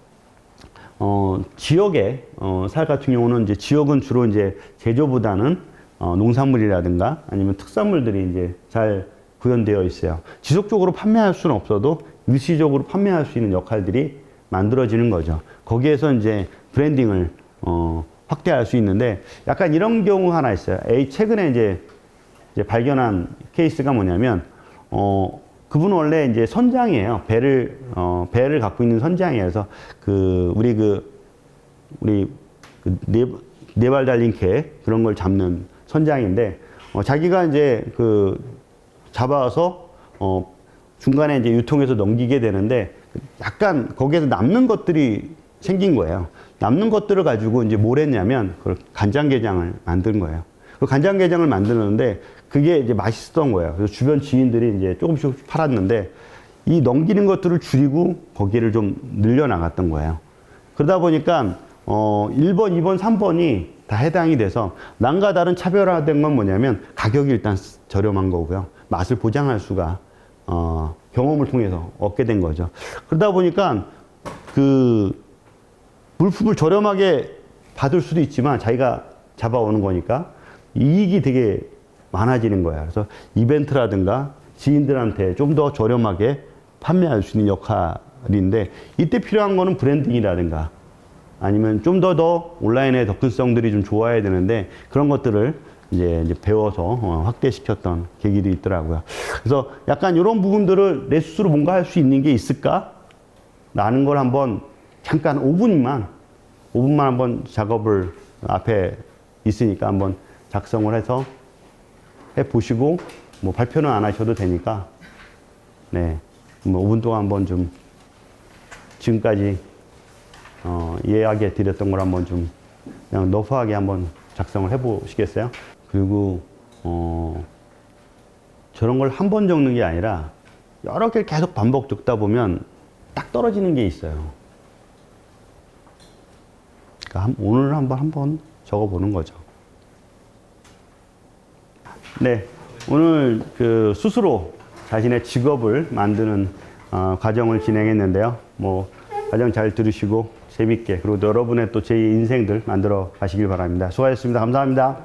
지역의 살 같은 경우는 이제 지역은 주로 이제 제조보다는 농산물이라든가 아니면 특산물들이 이제 잘 구현되어 있어요. 지속적으로 판매할 수는 없어도 일시적으로 판매할 수 있는 역할들이 만들어지는 거죠. 거기에서 이제 브랜딩을 확대할 수 있는데 약간 이런 경우 하나 있어요. 최근에 이제 발견한 케이스가 뭐냐면 그분은 원래 이제 선장이에요. 배를 갖고 있는 선장이어서 우리 네 발 달린 개 그런 걸 잡는 선장인데 자기가 이제 잡아서 중간에 이제 유통해서 넘기게 되는데 약간 거기에서 남는 것들이 생긴 거예요. 남는 것들을 가지고 이제 뭘 했냐면 그걸 간장게장을 만든 거예요. 그 간장게장을 만드는데 그게 이제 맛있었던 거예요. 그래서 주변 지인들이 이제 조금씩 팔았는데 이 넘기는 것들을 줄이고 거기를 좀 늘려나갔던 거예요. 그러다 보니까 1번, 2번, 3번이 다 해당이 돼서 남과 다른 차별화된 건 뭐냐면 가격이 일단 저렴한 거고요. 맛을 보장할 수가 경험을 통해서 얻게 된 거죠. 그러다 보니까 물품을 저렴하게 받을 수도 있지만 자기가 잡아오는 거니까 이익이 되게 많아지는 거야. 그래서 이벤트라든가 지인들한테 좀 더 저렴하게 판매할 수 있는 역할인데 이때 필요한 거는 브랜딩이라든가 아니면 좀 더 온라인의 접근성들이 좀 좋아야 되는데 그런 것들을 이제 배워서 확대시켰던 계기도 있더라고요. 그래서 약간 이런 부분들을 내 스스로 뭔가 할 수 있는 게 있을까? 라는 걸 한번 잠깐 5분만 한번 작업을 앞에 있으니까 한번 작성을 해서 해보시고 뭐 발표는 안 하셔도 되니까 네, 뭐 5분 동안 한번 좀 지금까지 이야기해 드렸던 걸 한번 좀 그냥 러프하게 한번 작성을 해보시겠어요? 그리고 저런 걸 한 번 적는 게 아니라 여러 개를 계속 반복 적다 보면 딱 떨어지는 게 있어요. 그러니까 오늘 한번 적어보는 거죠. 네, 오늘 스스로 자신의 직업을 만드는 과정을 진행했는데요. 뭐 과정 잘 들으시고 재밌게 그리고 여러분의 또 제 인생들 만들어 가시길 바랍니다. 수고하셨습니다. 감사합니다.